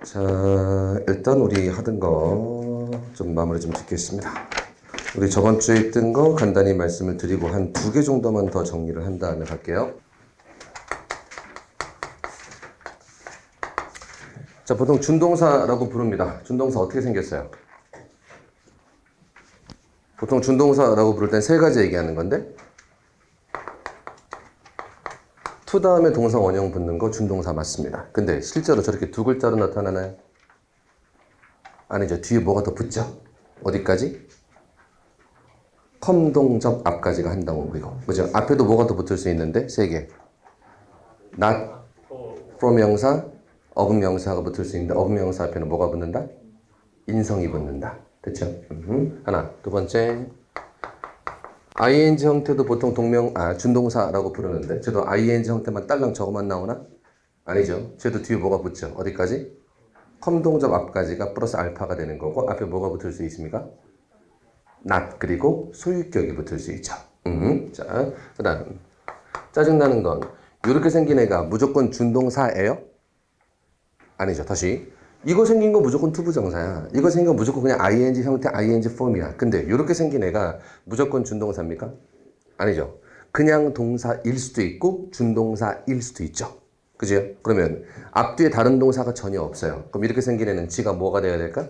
자, 일단 우리 하던 거 좀 마무리 좀 짓겠습니다. 우리 저번 주에 있던 거 간단히 말씀을 드리고 한 2개 정도만 더 정리를 한 다음에 갈게요. 자, 보통 준동사라고 부릅니다. 준동사 어떻게 생겼어요? 보통 준동사라고 부를 땐 3가지 얘기하는 건데 to 다음에 동사 원형 붙는 거 준동사 맞습니다. 근데 실제로 저렇게 2글자로 나타나나요? 아니죠. 뒤에 뭐가 더 붙죠? 어디까지? 컴동접 앞까지가 한다고 이거. 그죠? 앞에도 뭐가 더 붙을 수 있는데 3개. not, from 명사, of 명사가 붙을 수 있는데 of 명사 앞에는 뭐가 붙는다? 인성이 붙는다. 됐죠? 하나. 두 번째. ing 형태도 보통 준동사라고 부르는데 쟤도 ing 형태만 딸랑 저거만 나오나? 아니죠. 쟤도 뒤에 뭐가 붙죠? 어디까지? 컴동접 앞까지가 플러스 알파가 되는 거고 앞에 뭐가 붙을 수 있습니까? not 그리고 소유격이 붙을 수 있죠. 자, 그 다음 짜증나는 건 이렇게 생긴 애가 무조건 준동사예요? 아니죠. 다시 이거 생긴 거 무조건 투부정사야. 이거 생긴 거 무조건 그냥 ing 형태 ing 폼이야. 근데 이렇게 생긴 애가 무조건 준동사입니까? 아니죠. 그냥 동사일 수도 있고 준동사일 수도 있죠. 그죠? 그러면 앞뒤에 다른 동사가 전혀 없어요. 그럼 이렇게 생긴 애는 지가 뭐가 돼야 될까?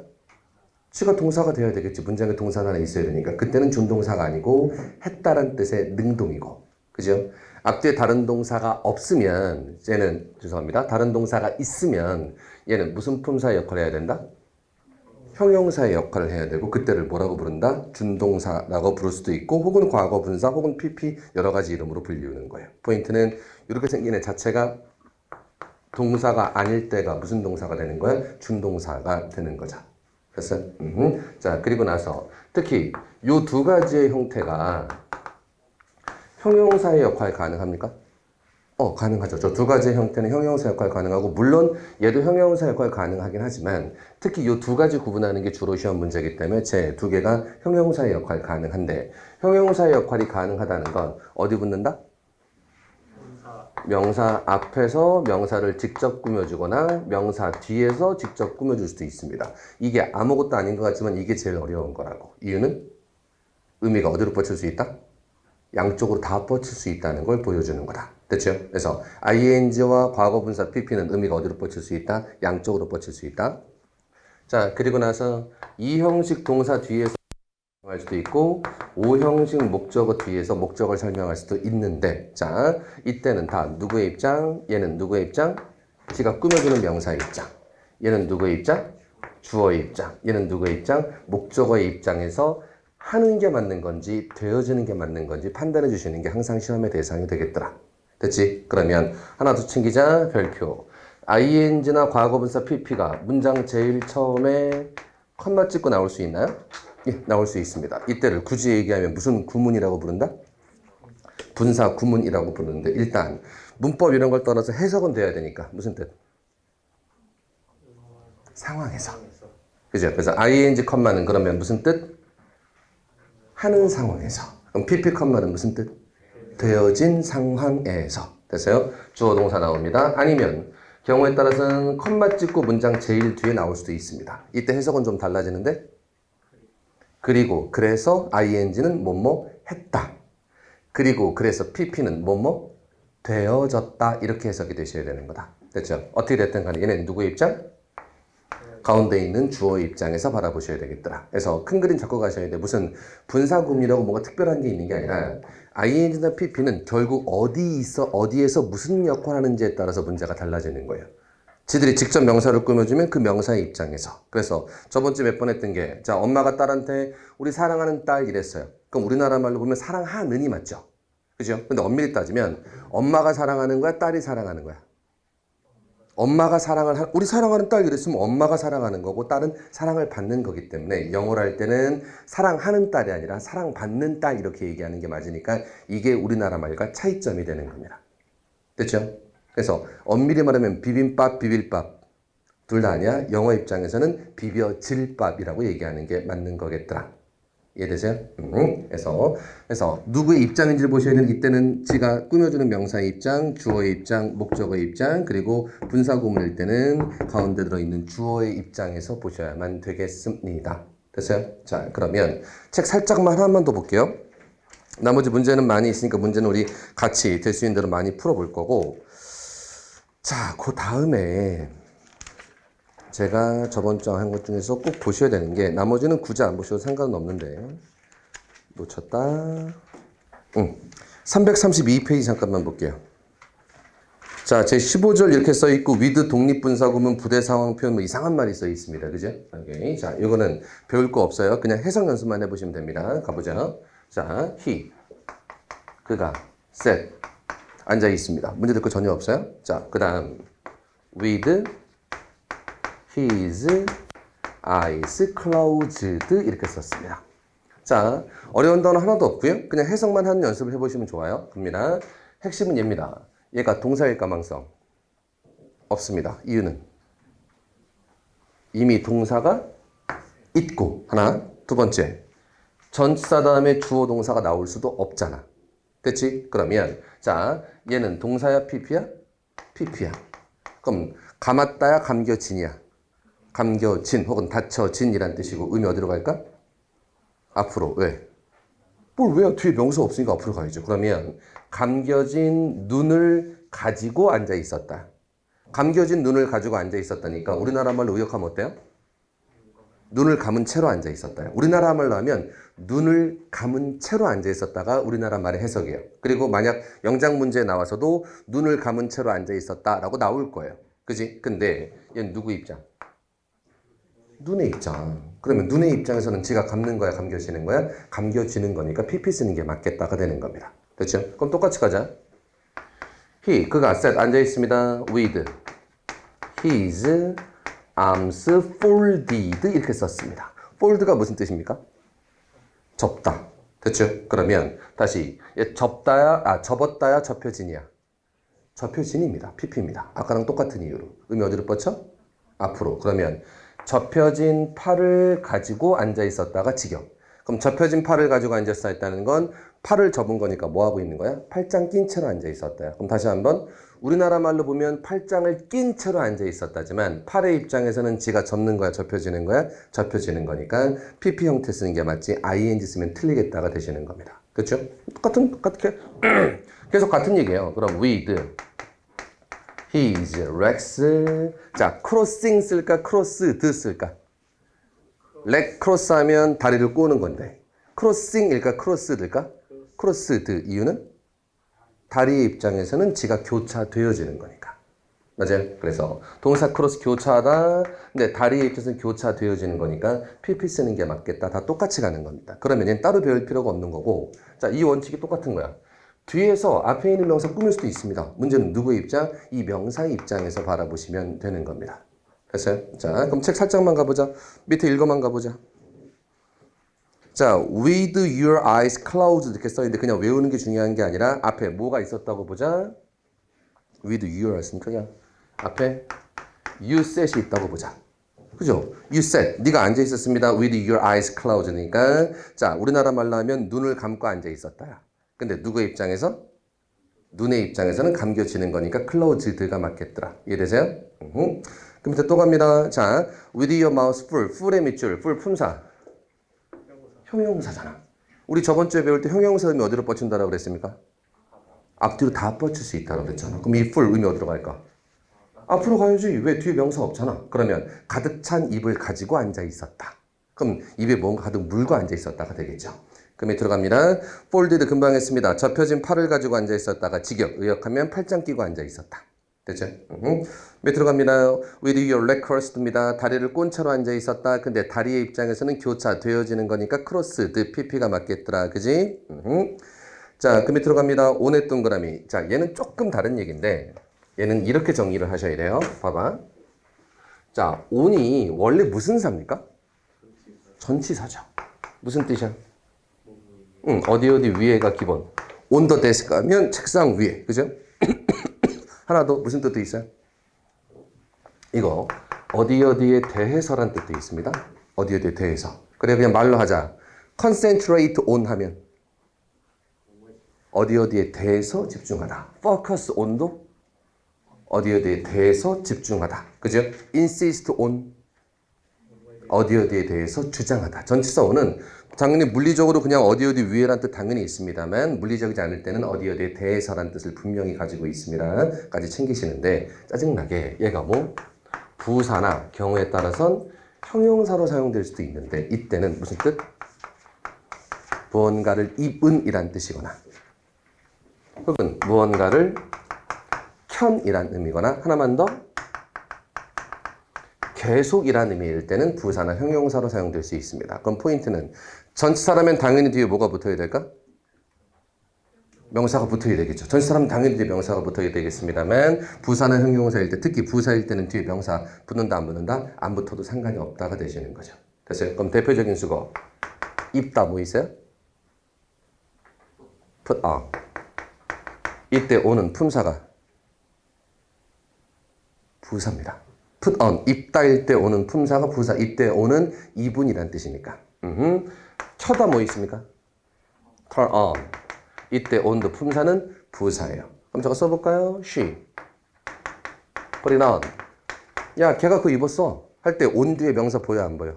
지가 동사가 돼야 되겠지. 문장에 동사가 하나 있어야 되니까. 그때는 준동사가 아니고 했다란 뜻의 능동이고. 그죠? 앞뒤에 다른 동사가 없으면 얘는 죄송합니다. 다른 동사가 있으면 얘는 무슨 품사의 역할을 해야 된다? 형용사의 역할을 해야 되고 그때를 뭐라고 부른다? 준동사라고 부를 수도 있고 혹은 과거 분사 혹은 PP 여러 가지 이름으로 불리우는 거예요. 포인트는 이렇게 생긴 애 자체가 동사가 아닐 때가 무슨 동사가 되는 거야? 준동사가 되는 거죠. 됐어? 자, 그리고 나서 특히 이 2가지의 형태가 형용사의 역할 가능합니까? 가능하죠. 저 2가지의 형태는 형용사 역할 가능하고 물론 얘도 형용사 역할 가능하긴 하지만 특히 이 2가지 구분하는 게 주로 시험 문제이기 때문에 제 2개가 형용사의 역할 가능한데 형용사의 역할이 가능하다는 건 어디 붙는다? 명사 앞에서 명사를 직접 꾸며주거나 명사 뒤에서 직접 꾸며줄 수도 있습니다. 이게 아무것도 아닌 것 같지만 이게 제일 어려운 거라고. 이유는 의미가 어디로 뻗칠 수 있다? 양쪽으로 다 뻗칠 수 있다는 걸 보여주는 거다. 됐죠? 그래서 ing와 과거분사 pp는 의미가 어디로 뻗칠 수 있다? 양쪽으로 뻗칠 수 있다. 자, 그리고 나서 이 형식 동사 뒤에서 할 수도 있고 5형식 목적어 뒤에서 목적을 설명할 수도 있는데 자 이때는 다 누구의 입장? 얘는 누구의 입장? 지가 꾸며주는 명사의 입장. 얘는 누구의 입장? 주어의 입장. 얘는 누구의 입장? 목적어의 입장에서 하는 게 맞는 건지 되어지는 게 맞는 건지 판단해 주시는 게 항상 시험의 대상이 되겠더라. 됐지? 그러면 하나 더 챙기자. 별표. ing나 과거분사 pp가 문장 제일 처음에 컴마 찍고 나올 수 있나요? 예, 나올 수 있습니다. 이때를 굳이 얘기하면 무슨 구문이라고 부른다? 분사 구문이라고 부르는데 일단 문법 이런 걸 떠나서 해석은 돼야 되니까 무슨 뜻? 상황에서. 그죠? 그래서 ing 컴마는 그러면 무슨 뜻? 하는 상황에서. 그럼 pp 컴마는 무슨 뜻? 되어진 상황에서. 됐어요? 주어 동사 나옵니다. 아니면 경우에 따라서는 컴마 찍고 문장 제일 뒤에 나올 수도 있습니다. 이때 해석은 좀 달라지는데 그리고 그래서 ing는 뭐뭐 했다. 그리고 그래서 pp는 뭐뭐 되어졌다. 이렇게 해석이 되셔야 되는 거다. 됐죠? 어떻게 됐든 간에 얘는 누구의 입장? 가운데 있는 주어의 입장에서 바라보셔야 되겠더라. 그래서 큰 그림 잡고 가셔야 돼. 무슨 분사구문이라고 뭔가 특별한 게 있는 게 아니라 ing나 pp는 결국 어디에서 무슨 역할을 하는지에 따라서 문제가 달라지는 거예요. 지들이 직접 명사를 꾸며주면 그 명사의 입장에서. 그래서 저번주에 몇 번 했던 게 자 엄마가 딸한테 우리 사랑하는 딸 이랬어요. 그럼 우리나라 말로 보면 사랑하는이 맞죠? 그죠? 근데 엄밀히 따지면 엄마가 사랑하는 거야? 딸이 사랑하는 거야? 우리 사랑하는 딸 이랬으면 엄마가 사랑하는 거고 딸은 사랑을 받는 거기 때문에 영어로 할 때는 사랑하는 딸이 아니라 사랑받는 딸 이렇게 얘기하는 게 맞으니까 이게 우리나라 말과 차이점이 되는 겁니다. 됐죠? 그래서 엄밀히 말하면 비빔밥, 비빌밥 둘 다 아니야. 영어 입장에서는 비벼질밥이라고 얘기하는 게 맞는 거겠더라. 이해되세요? 그래서 누구의 입장인지를 보셔야 되는 이때는 지가 꾸며주는 명사의 입장, 주어의 입장, 목적어의 입장, 그리고 분사구문일 때는 가운데 들어있는 주어의 입장에서 보셔야만 되겠습니다. 됐어요? 자, 그러면 책 살짝만 하나만 더 볼게요. 나머지 문제는 많이 있으니까 문제는 우리 같이 될 수 있는 대로 많이 풀어볼 거고. 자, 그 다음에 제가 저번 주 한 것 중에서 꼭 보셔야 되는 게, 나머지는 굳이 안 보셔도 상관은 없는데 놓쳤다. 332페이지 잠깐만 볼게요. 자, 제 15절 이렇게 써 있고 with 독립분사구문 부대 상황 표현 뭐 이상한 말이 써 있습니다. 그죠? 오케이. 자, 이거는 배울 거 없어요. 그냥 해석 연습만 해보시면 됩니다. 가보자. 자, he 그가 sat 앉아 있습니다. 문제 될 거 전혀 없어요. 자, 그 다음 with his eyes closed 이렇게 썼습니다. 자, 어려운 단어 하나도 없고요. 그냥 해석만 하는 연습을 해보시면 좋아요. 갑니다. 핵심은 얘입니다. 얘가 동사일 가망성 없습니다. 이유는 이미 동사가 있고 하나. 두 번째, 전치사 다음에 주어 동사가 나올 수도 없잖아. 됐지? 그러면 자, 얘는 동사야 PP야? PP야. 그럼 감았다야 감겨진이야? 감겨진 혹은 닫혀진이란 뜻이고 의미 어디로 갈까? 앞으로. 왜? 뭘 왜요? 뒤에 명사 없으니까 앞으로 가야죠. 그러면 감겨진 눈을 가지고 앉아 있었다. 감겨진 눈을 가지고 앉아 있었다니까 우리나라 말로 의역하면 어때요? 눈을 감은 채로 앉아 있었다. 우리나라 말로 하면 눈을 감은 채로 앉아 있었다가 우리나라 말의 해석이에요. 그리고 만약 영장 문제에 나와서도 눈을 감은 채로 앉아 있었다라고 나올 거예요. 그지? 근데 얘는 누구 입장? 눈의 입장. 그러면 눈의 입장에서는 지가 감는 거야, 감겨지는 거야? 감겨지는 거니까 PP 쓰는 게 맞겠다가 되는 겁니다. 됐죠? 그럼 똑같이 가자. he, 그가 sat 앉아 있습니다. with his arms folded 이렇게 썼습니다. fold가 무슨 뜻입니까? 접다. 됐죠? 그러면 다시 접다야, 접었다야, 접혀진이야? 접혀진입니다. PP입니다. 아까랑 똑같은 이유로. 의미 어디로 뻗쳐? 앞으로. 그러면 접혀진 팔을 가지고 앉아 있었다가 직역. 그럼 접혀진 팔을 가지고 앉아 있었다는 건 팔을 접은 거니까 뭐 하고 있는 거야? 팔짱 낀 채로 앉아 있었다. 그럼 다시 한번 우리나라 말로 보면 팔짱을 낀 채로 앉아 있었다지만 팔의 입장에서는 지가 접는 거야, 접혀지는 거야? 접혀지는 거니까 PP 형태 쓰는 게 맞지 ing 쓰면 틀리겠다가 되시는 겁니다. 그렇죠? 똑같게 계속 같은 얘기예요. 그럼 with his legs. 자, crossing 쓸까? crossed 쓸까? leg cross 하면 다리를 꼬는 건데 crossing일까? crossed일까? crossed. 이유는 다리의 입장에서는 지가 교차되어지는 거니까. 맞아요? 그래서 동사 크로스 교차하다. 근데 다리의 입장에서는 교차되어지는 거니까 PP 쓰는 게 맞겠다. 다 똑같이 가는 겁니다. 그러면 얘는 따로 배울 필요가 없는 거고. 자, 이 원칙이 똑같은 거야. 뒤에서 앞에 있는 명사 꾸밀 수도 있습니다. 문제는 누구의 입장? 이 명사의 입장에서 바라보시면 되는 겁니다. 됐어요? 자, 그럼 책 살짝만 가보자. 밑에 읽어만 가보자. 자, with your eyes closed 이렇게 써있는데 그냥 외우는 게 중요한 게 아니라 앞에 뭐가 있었다고 보자. with your eyes니까 그냥 앞에 you set이 있다고 보자. 그죠? you sat. 네가 앉아 있었습니다. with your eyes closed니까 자, 우리나라 말로 하면 눈을 감고 앉아 있었다. 근데 누구의 입장에서? 눈의 입장에서는 감겨지는 거니까 closed가 맞겠더라. 이해되세요? 그 밑에 또 갑니다. 자, with your mouth full. full의 밑줄. full 품사. 형용사잖아. 우리 저번 주에 배울 때 형용사 의미 어디로 뻗친다라고 그랬습니까? 앞뒤로 다 뻗칠 수 있다고 그랬잖아. 그럼 이 full 의미 어디로 갈까? 앞으로 가야지. 왜 뒤에 명사 없잖아. 그러면 가득 찬 입을 가지고 앉아 있었다. 그럼 입에 뭔가 가득 물고 앉아 있었다가 되겠죠. 그 밑으로 갑니다. folded 금방 했습니다. 접혀진 팔을 가지고 앉아 있었다가 직역, 의역하면 팔짱 끼고 앉아 있었다. 됐죠? 밑으로 갑니다. with your leg crossed입니다. 다리를 꼰 채로 앉아 있었다. 근데 다리의 입장에서는 교차되어지는 거니까 crossed, PP가 맞겠더라. 그지? 자, 그 밑으로 갑니다. on의 동그라미. 자, 얘는 조금 다른 얘기인데 얘는 이렇게 정리를 하셔야 돼요. 봐봐. 자, on이 원래 무슨 사입니까? 전치사죠. 무슨 뜻이야? 어디 위에가 기본. on the desk 하면 책상 위에. 그죠? 하나 더 무슨 뜻도 있어요? 이거 어디에 대해서란 뜻도 있습니다. 어디에 대해서. 그래 그냥 말로 하자. concentrate on 하면 어디에 대해서 집중하다. focus on도 어디에 대해서 집중하다. 그죠? insist on 어디에 대해서 주장하다. 전치사 on은 당연히 물리적으로 그냥 어디 위에란 뜻 당연히 있습니다만 물리적이지 않을 때는 어디에 대해서란 뜻을 분명히 가지고 있습니다. 까지 챙기시는데 짜증나게 얘가 뭐 부사나 경우에 따라선 형용사로 사용될 수도 있는데 이때는 무슨 뜻? 무언가를 입은 이란 뜻이거나 혹은 무언가를 켠이란 의미거나 하나만 더 계속이란 의미일 때는 부사나 형용사로 사용될 수 있습니다. 그럼 포인트는 전치사라면 당연히 뒤에 뭐가 붙어야 될까? 명사가 붙어야 되겠죠. 전치사라면 당연히 뒤에 명사가 붙어야 되겠습니다만 부사나 형용사일 때 특히 부사일 때는 뒤에 명사 붙는다 안 붙는다? 안 붙어도 상관이 없다가 되시는 거죠. 됐어요? 그럼 대표적인 수거 입다 뭐 있어요? put on 이때 오는 품사가 부사입니다. put on, 입다일 때 오는 품사가 부사, 이때 오는 이분이란 뜻이니까. 켜다 뭐 있습니까? turn on. 이때 on도 품사는 부사예요. 그럼 저거 써볼까요? she. put it on. 야, 걔가 그거 입었어. 할 때 on 뒤에 명사 보여, 안 보여?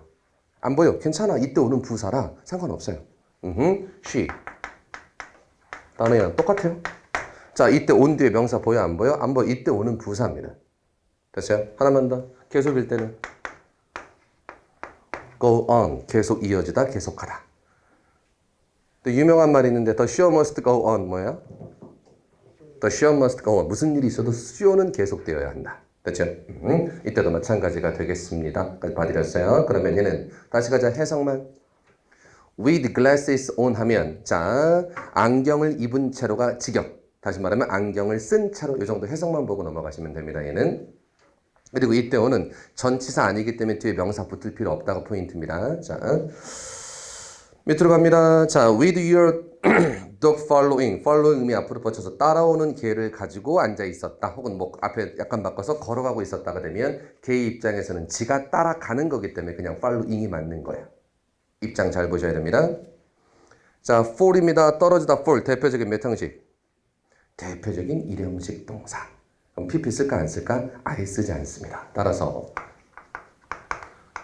안 보여. 괜찮아. 이때 오는 부사라 상관없어요. she. 다음에는 똑같아요. 자, 이때 on 뒤에 명사 보여, 안 보여? 안 보여. 이때 오는 부사입니다. 됐어요? 하나만 더. 계속일 때는 go on. 계속 이어지다, 계속하다. 또 유명한 말이 있는데 the show must go on 뭐야? The show must go on. 무슨 일이 있어도 쇼는 계속되어야 한다. 됐죠? 이때도 마찬가지가 되겠습니다. 까지 봐드렸어요. 그러면 얘는 다시 가자. 해석만. with glasses on 하면 자 안경을 입은 채로가 직역. 다시 말하면 안경을 쓴 채로 이 정도 해석만 보고 넘어가시면 됩니다. 얘는. 그리고 이때 오는 전치사 아니기 때문에 뒤에 명사 붙을 필요 없다가 포인트입니다. 자, 밑으로 갑니다. 자, with your dog following. following 의미 앞으로 붙여서 따라오는 개를 가지고 앉아 있었다. 혹은 뭐 앞에 약간 바꿔서 걸어가고 있었다가 되면 개의 입장에서는 지가 따라가는 거기 때문에 그냥 following이 맞는 거예요. 입장 잘 보셔야 됩니다. 자, fall입니다. 떨어지다 fall. 대표적인 몇 형식? 대표적인 일형식 동사. 그럼 PP 쓸까 안 쓸까? 아예 쓰지 않습니다. 따라서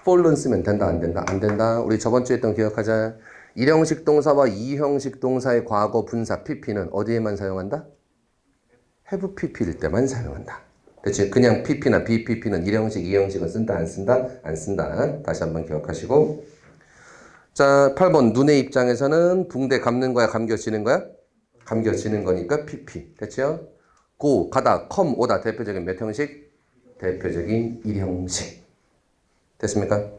fall은 쓰면 된다 안 된다? 안 된다. 우리 저번 주에 했던 기억하자. 일형식 동사와 이형식 동사의 과거 분사 PP는 어디에만 사용한다? have PP일 때만 사용한다. 대체 그냥 PP나 BPP는 일형식, 이형식은 쓴다 안 쓴다? 안 쓴다. 다시 한번 기억하시고. 자, 8번 눈의 입장에서는 붕대 감는 거야 감겨지는 거야? 감겨지는 거니까 PP. 됐죠? go, 가다, come, 오다. 대표적인 몇 형식? 대표적인 일형식. 됐습니까?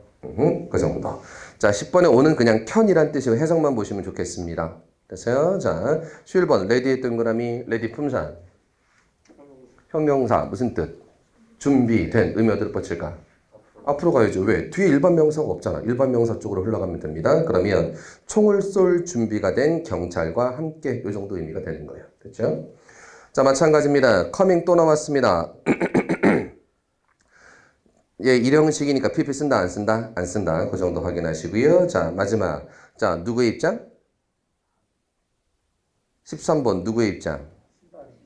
그 정도. 자, 10번에 오는 그냥 켠이란 뜻이고 해석만 보시면 좋겠습니다. 됐어요? 자, 11번 레디의 동그라미, 레디 품사. 형용사, 무슨 뜻? 준비된, 의미 어디로 뻗칠까? 앞으로 가야죠. 왜? 뒤에 일반 명사가 없잖아. 일반 명사 쪽으로 흘러가면 됩니다. 그러면 총을 쏠 준비가 된 경찰과 함께 이 정도 의미가 되는 거예요. 됐죠? 자, 마찬가지입니다. coming 또 나왔습니다. 예, 일형식이니까 PP 쓴다, 안 쓴다? 안 쓴다. 그 정도 확인하시고요. 자, 마지막. 자, 누구의 입장? 13번 누구의 입장?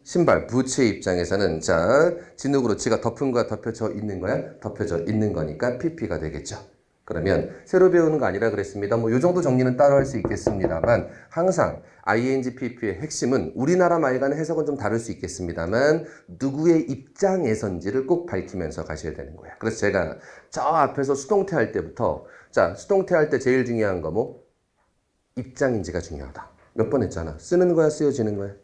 신발, 부츠의 입장에서는 자, 진흙으로 지가 덮은 거야, 덮여져 있는 거야? 덮여져 있는 거니까 PP가 되겠죠. 그러면 새로 배우는 거 아니라 그랬습니다. 뭐 요 정도 정리는 따로 할 수 있겠습니다만 항상 ing PP의 핵심은 우리나라 말과는 해석은 좀 다를 수 있겠습니다만 누구의 입장에선지를 꼭 밝히면서 가셔야 되는 거야. 그래서 제가 저 앞에서 수동태 할 때부터 자, 수동태 할 때 제일 중요한 거 뭐? 입장인지가 중요하다. 몇 번 했잖아. 쓰는 거야, 쓰여지는 거야?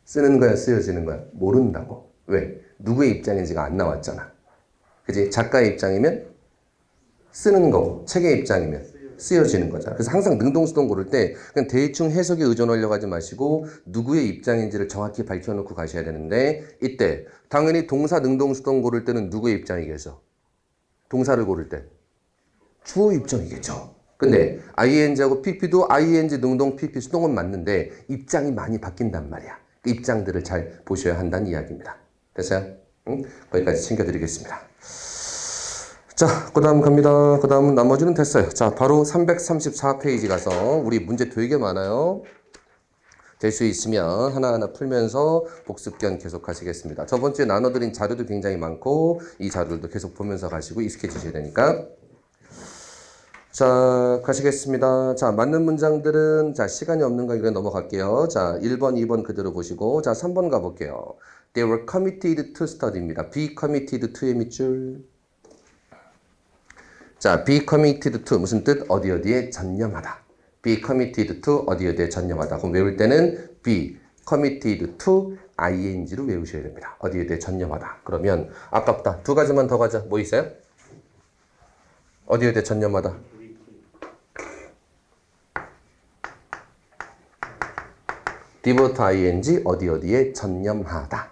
쓰는 거야, 쓰여지는 거야? 모른다고. 왜? 누구의 입장인지가 안 나왔잖아. 그지? 작가의 입장이면 쓰는 거고, 책의 입장이면 쓰여지는 거잖아. 그래서 항상 능동수동 고를 때 그냥 대충 해석에 의존하려고 하지 마시고 누구의 입장인지를 정확히 밝혀놓고 가셔야 되는데 이때 당연히 동사 능동수동 고를 때는 누구의 입장이겠죠? 동사를 고를 때 주어 입장이겠죠. 근데 ing하고 pp도 ing 능동 pp 수동은 맞는데 입장이 많이 바뀐단 말이야. 그 입장들을 잘 보셔야 한다는 이야기입니다. 됐어요? 응? 거기까지 챙겨드리겠습니다. 자, 그 다음 갑니다. 그 다음은 나머지는 됐어요. 자, 바로 334페이지 가서 우리 문제 되게 많아요. 될 수 있으면 하나하나 풀면서 복습견 계속 하시겠습니다. 저번 주에 나눠드린 자료도 굉장히 많고 이 자료들도 계속 보면서 가시고 익숙해지셔야 되니까. 자, 가시겠습니다. 자, 맞는 문장들은 자, 시간이 없는 거 이거 넘어갈게요. 자, 1번, 2번 그대로 보시고 자, 3번 가볼게요. They were committed to study입니다. be committed to의 밑줄. 자, be committed to 무슨 뜻? 어디 어디에 전념하다. be committed to 어디 어디에 전념하다. 그럼 외울 때는 be committed to ing로 외우셔야 됩니다. 어디 어디에 전념하다. 그러면 아깝다. 두 가지만 더 가자. 뭐 있어요? 어디 어디에 전념하다. devote ing 어디 어디에 전념하다.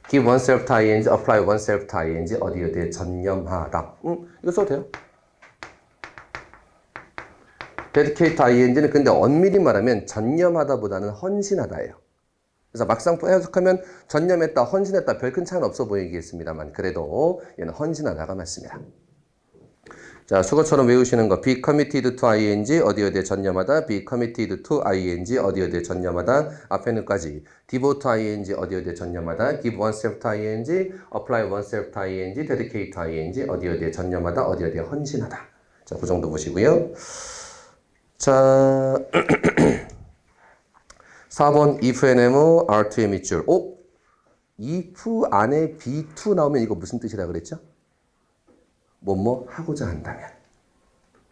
give oneself to ing, apply oneself to ing 어디 어디에 전념하다. 이거 써도 돼요. dedicate to ing는 근데 엄밀히 말하면 전념하다보다는 헌신하다예요. 그래서 막상 해석하면 전념했다, 헌신했다 별 큰 차이는 없어 보이겠습니다만 그래도 얘는 헌신하다가 맞습니다. 자, 수거처럼 외우시는 거 be committed to ing 어디 어디에 전념하다 be committed to ing 어디 어디에 전념하다 앞에는까지 devote to ing 어디 어디에 전념하다 give oneself to ing apply oneself to ing dedicate to ing 어디 어디에 전념하다 어디 어디에 헌신하다. 자, 그 정도 보시고요. 자 4번 if and am are2의 밑줄. 오? if 안에 be2 나오면 이거 무슨 뜻이라 그랬죠? 뭐뭐 하고자 한다면.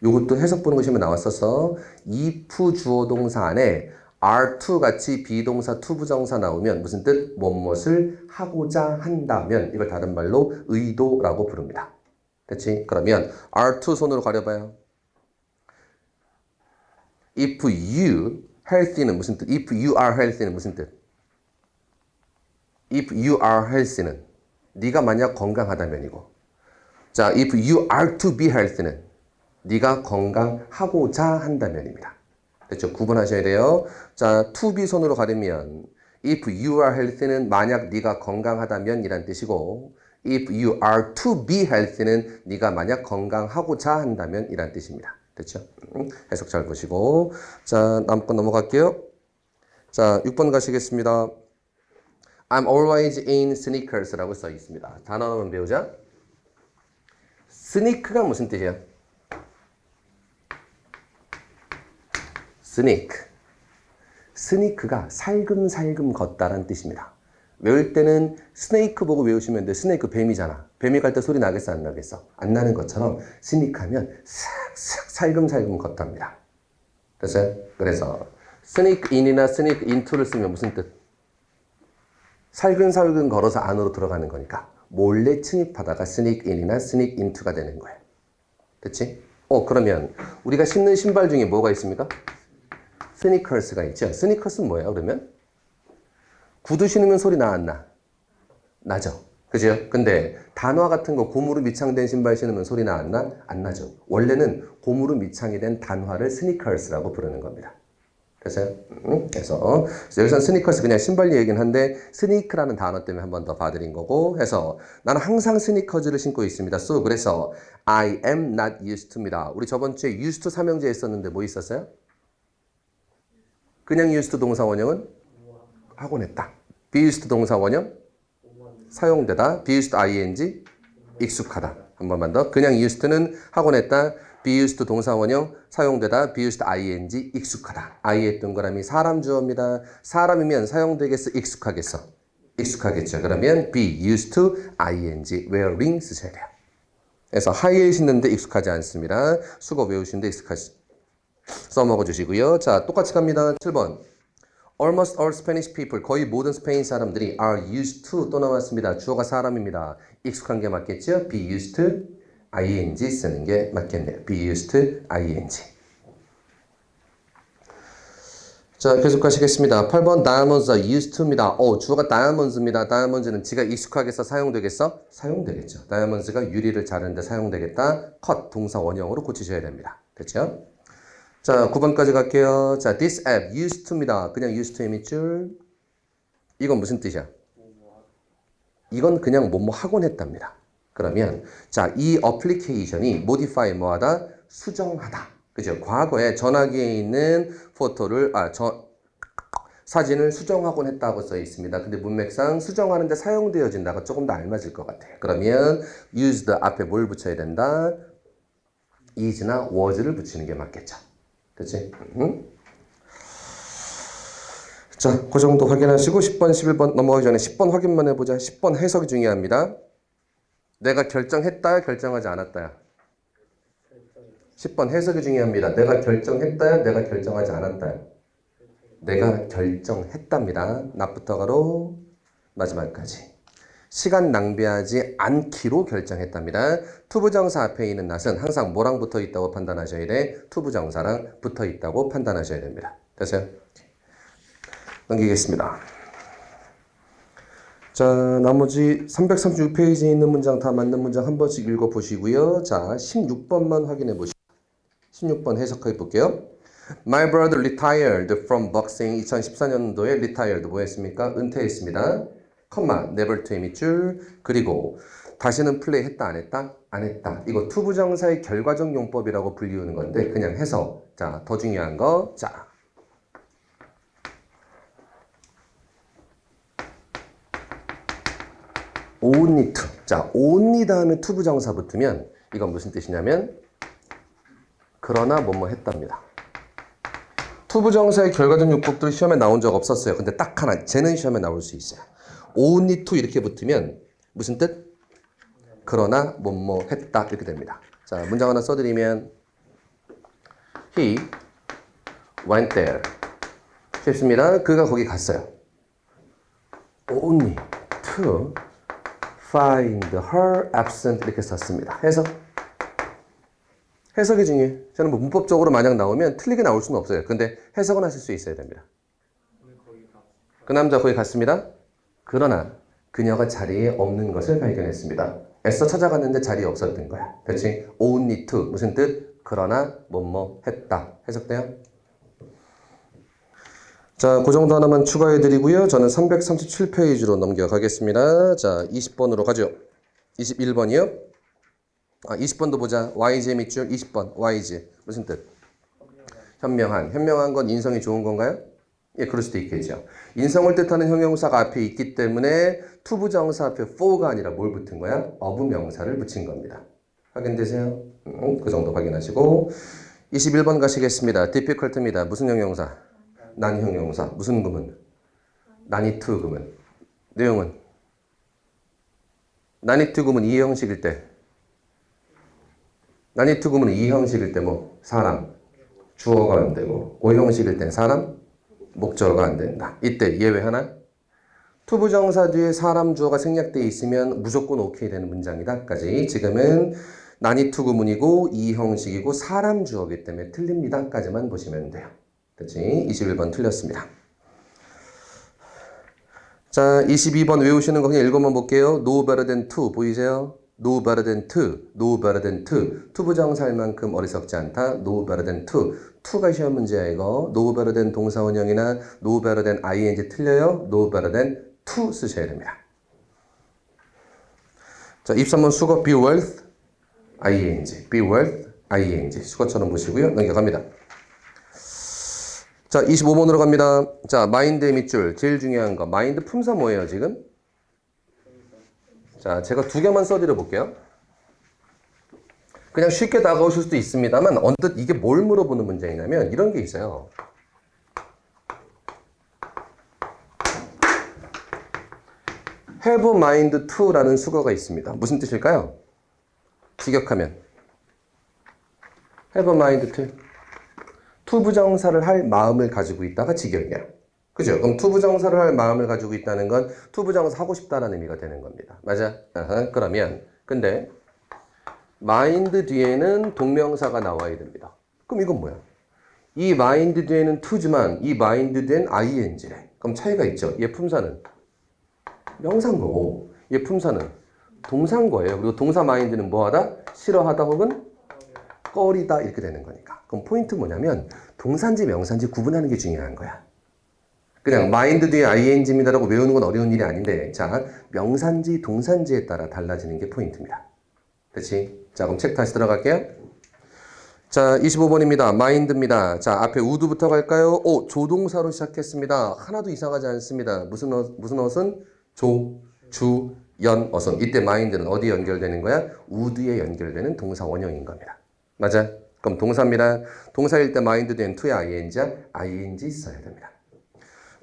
요것도 해석 보는 거 시험에 나왔어서 if 주어 동사 안에 are2 같이 비동사 to 부정사 나오면 무슨 뜻? 뭐뭇을 하고자 한다면 이걸 다른 말로 의도라고 부릅니다. 됐지? 그러면 are2 손으로 가려봐요. if you healthy는 무슨 뜻? if you are healthy는 무슨 뜻? if you are healthy는 네가 만약 건강하다면이고 자, if you are to be healthy는 네가 건강하고자 한다면입니다. 됐죠? 구분하셔야 돼요. 자, to be 손으로 가리면 if you are healthy는 만약 네가 건강하다면 이란 뜻이고 if you are to be healthy는 네가 만약 건강하고자 한다면 이란 뜻입니다. 됐죠? 해석 잘 보시고 자, 다음 건 넘어갈게요. 자, 6번 가시겠습니다. I'm always in sneakers라고 써 있습니다. 단어 한번 배우자. 스니크가 무슨 뜻이야? 스니크. 스니크가 살금살금 걷다란 뜻입니다. 외울 때는 스네이크 보고 외우시면 돼. 스네이크 뱀이잖아. 뱀이 갈 때 소리 나겠어 안 나겠어? 안 나는 것처럼 스니크하면 싹싹 살금살금 걷답니다. 됐어요? 그래서 스니크 인이나 스니크 인투를 쓰면 무슨 뜻? 살금살금 걸어서 안으로 들어가는 거니까 몰래 침입하다가 스니크 인이나 스니크 인투가 되는 거예요. 됐지? 그러면 우리가 신는 신발 중에 뭐가 있습니까? 스니커스가 있죠. 스니커스는 뭐예요? 그러면 구두 신으면 소리 나 안 나? 나죠. 그죠? 근데 단화 같은 거 고무로 밑창된 신발 신으면 소리 나 안 나? 안 나죠. 원래는 고무로 밑창이 된 단화를 스니커스라고 부르는 겁니다. 됐어요? 그래서 여기서는 스니커스 그냥 신발 얘기긴 한데 스니크라는 단어 때문에 한 번 더 봐드린 거고 해서 나는 항상 스니커즈를 신고 있습니다. So 그래서 I am not used to입니다. 우리 저번 주에 used to 삼형제 했었는데 뭐 있었어요? 그냥 used to 동사 원형은 하곤 했다. be used to 동사 원형 사용되다. be used to ing 익숙하다. 한 번만 더. 그냥 used to는 하곤 했다. be used to 동사 원형 사용되다. be used to ing 익숙하다. i의 동그라미 사람 주어입니다. 사람이면 사용되겠어? 익숙하겠어? 익숙하겠죠. 그러면 be used to ing wearing 쓰셔야 돼요. 그래서 하이힐 신는데 익숙하지 않습니다. 수거 외우시는데 익숙하지. 써먹어 주시고요. 자, 똑같이 갑니다. 7번. Almost all Spanish people, 거의 모든 스페인 사람들이 are used to 또 나왔습니다. 주어가 사람입니다. 익숙한 게 맞겠죠? be used to ing 쓰는 게 맞겠네요. be used to ing. 자, 계속 가시겠습니다. 8번 diamonds are used to입니다. 주어가 diamonds입니다. diamonds는 지가 익숙하겠어? 사용되겠어? 사용되겠죠. diamonds가 유리를 자르는데 사용되겠다. cut 동사 원형으로 고치셔야 됩니다. 됐죠? 자, 9번까지 갈게요. 자, this app used to입니다. 그냥 used to의 밑줄. 이건 무슨 뜻이야? 이건 그냥 뭐뭐 하곤 했답니다. 그러면 자, 이 어플리케이션이 modify 뭐하다? 수정하다. 그죠? 과거에 전화기에 있는 포토를 사진을 수정하곤 했다고 써 있습니다. 근데 문맥상 수정하는데 사용되어진다가 조금 더 알맞을 것 같아요. 그러면 used 앞에 뭘 붙여야 된다? is나 was를 붙이는 게 맞겠죠. 그치? 자, 그 정도 확인하시고 10번, 11번 넘어가기 전에 10번 확인만 해보자. 10번 해석이 중요합니다. 내가 결정했다야, 결정하지 않았다야. 10번 해석이 중요합니다. 내가 결정했다야, 내가 결정하지 않았다야. 내가 결정했답니다. 낫부터 가로 마지막까지. 시간 낭비하지 않기로 결정했답니다. 투부정사 앞에 있는 낫은 항상 뭐랑 붙어 있다고 판단하셔야 돼? 투부정사랑 붙어 있다고 판단하셔야 됩니다. 됐어요? 넘기겠습니다. 자, 나머지 336페이지에 있는 문장 다 맞는 문장 한 번씩 읽어보시고요. 자, 16번만 확인해 보시죠. 16번 해석해 볼게요. My brother retired from boxing. 2014년도에 retired 뭐 했습니까? 은퇴했습니다. 컴마, never to의 밑줄. 그리고 다시는 플레이 했다 안 했다? 안 했다. 이거 투부정사의 결과적 용법이라고 불리우는 건데 그냥 해서 자, 더 중요한 거. 자, only to. 자, only 다음에 투부정사 붙으면 이건 무슨 뜻이냐면 그러나 뭐뭐 했답니다. 투부정사의 결과적 용법들 시험에 나온 적 없었어요. 근데 딱 하나, 쟤는 시험에 나올 수 있어요. only to 이렇게 붙으면 무슨 뜻? 그러나 뭐뭐 했다 이렇게 됩니다. 자, 문장 하나 써드리면 He went there. 쉽습니다. 그가 거기 갔어요. Only to find her absent 이렇게 썼습니다. 해석이 중요해요. 저는 뭐 문법적으로 만약 나오면 틀리게 나올 수는 없어요. 근데 해석은 하실 수 있어야 됩니다. 그 남자 거기 갔습니다. 그러나 그녀가 자리에 없는 것을 발견했습니다. 애써 찾아갔는데 자리에 없었던 거야. 그렇지? only to 무슨 뜻? 그러나 뭐뭐 했다. 해석돼요? 자, 그 정도 하나만 추가해 드리고요. 저는 337페이지로 넘겨가겠습니다. 자, 20번으로 가죠. 21번이요. 20번도 보자. YG 밑줄 20번. YG. 무슨 뜻? 현명한. 현명한 건 인성이 좋은 건가요? 예, 그럴 수도 있겠죠. 인성을 뜻하는 형용사가 앞에 있기 때문에 투부정사 앞에 for가 아니라 뭘 붙은 거야? of 명사를 붙인 겁니다. 확인되세요? 그 정도 확인하시고 21번 가시겠습니다. difficult입니다. 무슨 형용사? 난 형용사. 무슨 구문? 난이 to 구문. 내용은? 난이 to 구문 이 형식일 때 난이 to 구문은 이 형식일 때 뭐? 사람. 주어가 안 되고 오 형식일 땐 사람. 목적어가 안 된다. 이때 예외 하나? 투부정사 뒤에 사람 주어가 생략되어 있으면 무조건 오케이 되는 문장이다.까지. 지금은 난이 to 구문이고 이 형식이고 사람 주어이기 때문에 틀립니다.까지만 보시면 돼요. 그렇지? 21번 틀렸습니다. 자, 22번 외우시는 거 그냥 읽어만 볼게요. No better than to 보이세요? No better than to, no better than to. 투부정사일 만큼 어리석지 않다. No better than to. to가 시험 문제야 이거. No better than 동사원형이나 no better than ing 틀려요. No better than to 쓰셔야 됩니다. 자, 23번 수거 be worth ing, be worth ing. 수거처럼 보시고요. 넘겨갑니다. 자, 25번으로 갑니다. 자, mind의 밑줄 제일 중요한 거. mind 품사 뭐예요 지금? 자, 제가 두 개만 써드려 볼게요. 그냥 쉽게 다가오실 수도 있습니다만 언뜻 이게 뭘 물어보는 문제이냐면 이런 게 있어요. have mind to라는 수거가 있습니다. 무슨 뜻일까요? 직역하면 have mind to. 투부정사를 할 마음을 가지고 있다가 직역이야. 그죠? 그럼 투부정사를 할 마음을 가지고 있다는 건 투부정사 하고 싶다라는 의미가 되는 겁니다. 맞아? 그러면 근데 mind 뒤에는 동명사가 나와야 됩니다. 그럼 이건 뭐야? 이 mind 뒤에는 to지만 이 mind 뒤엔 ing래. 그럼 차이가 있죠. 얘 품사는 명사인 거고 얘 품사는 동사인 거예요. 그리고 동사 mind는 뭐하다? 싫어하다 혹은 먹거리다 이렇게 되는 거니까. 그럼 포인트 뭐냐면 동사인지 명사인지 구분하는 게 중요한 거야. 그냥 마인드 뒤에 ing입니다라고 외우는 건 어려운 일이 아닌데 자 명사인지 동사인지에 따라 달라지는 게 포인트입니다. 그렇지? 자 그럼 책 다시 들어갈게요. 자 25번입니다. 마인드입니다. 자 앞에 우드부터 갈까요? 오 조동사로 시작했습니다. 하나도 이상하지 않습니다. 무슨 어순? 조, 주, 연, 어순. 이때 마인드는 어디에 연결되는 거야? 우드에 연결되는 동사 원형인 겁니다. 맞아? 그럼 동사입니다. 동사일 때 마인드 뒤엔 to에 ing야? ing 써야 됩니다.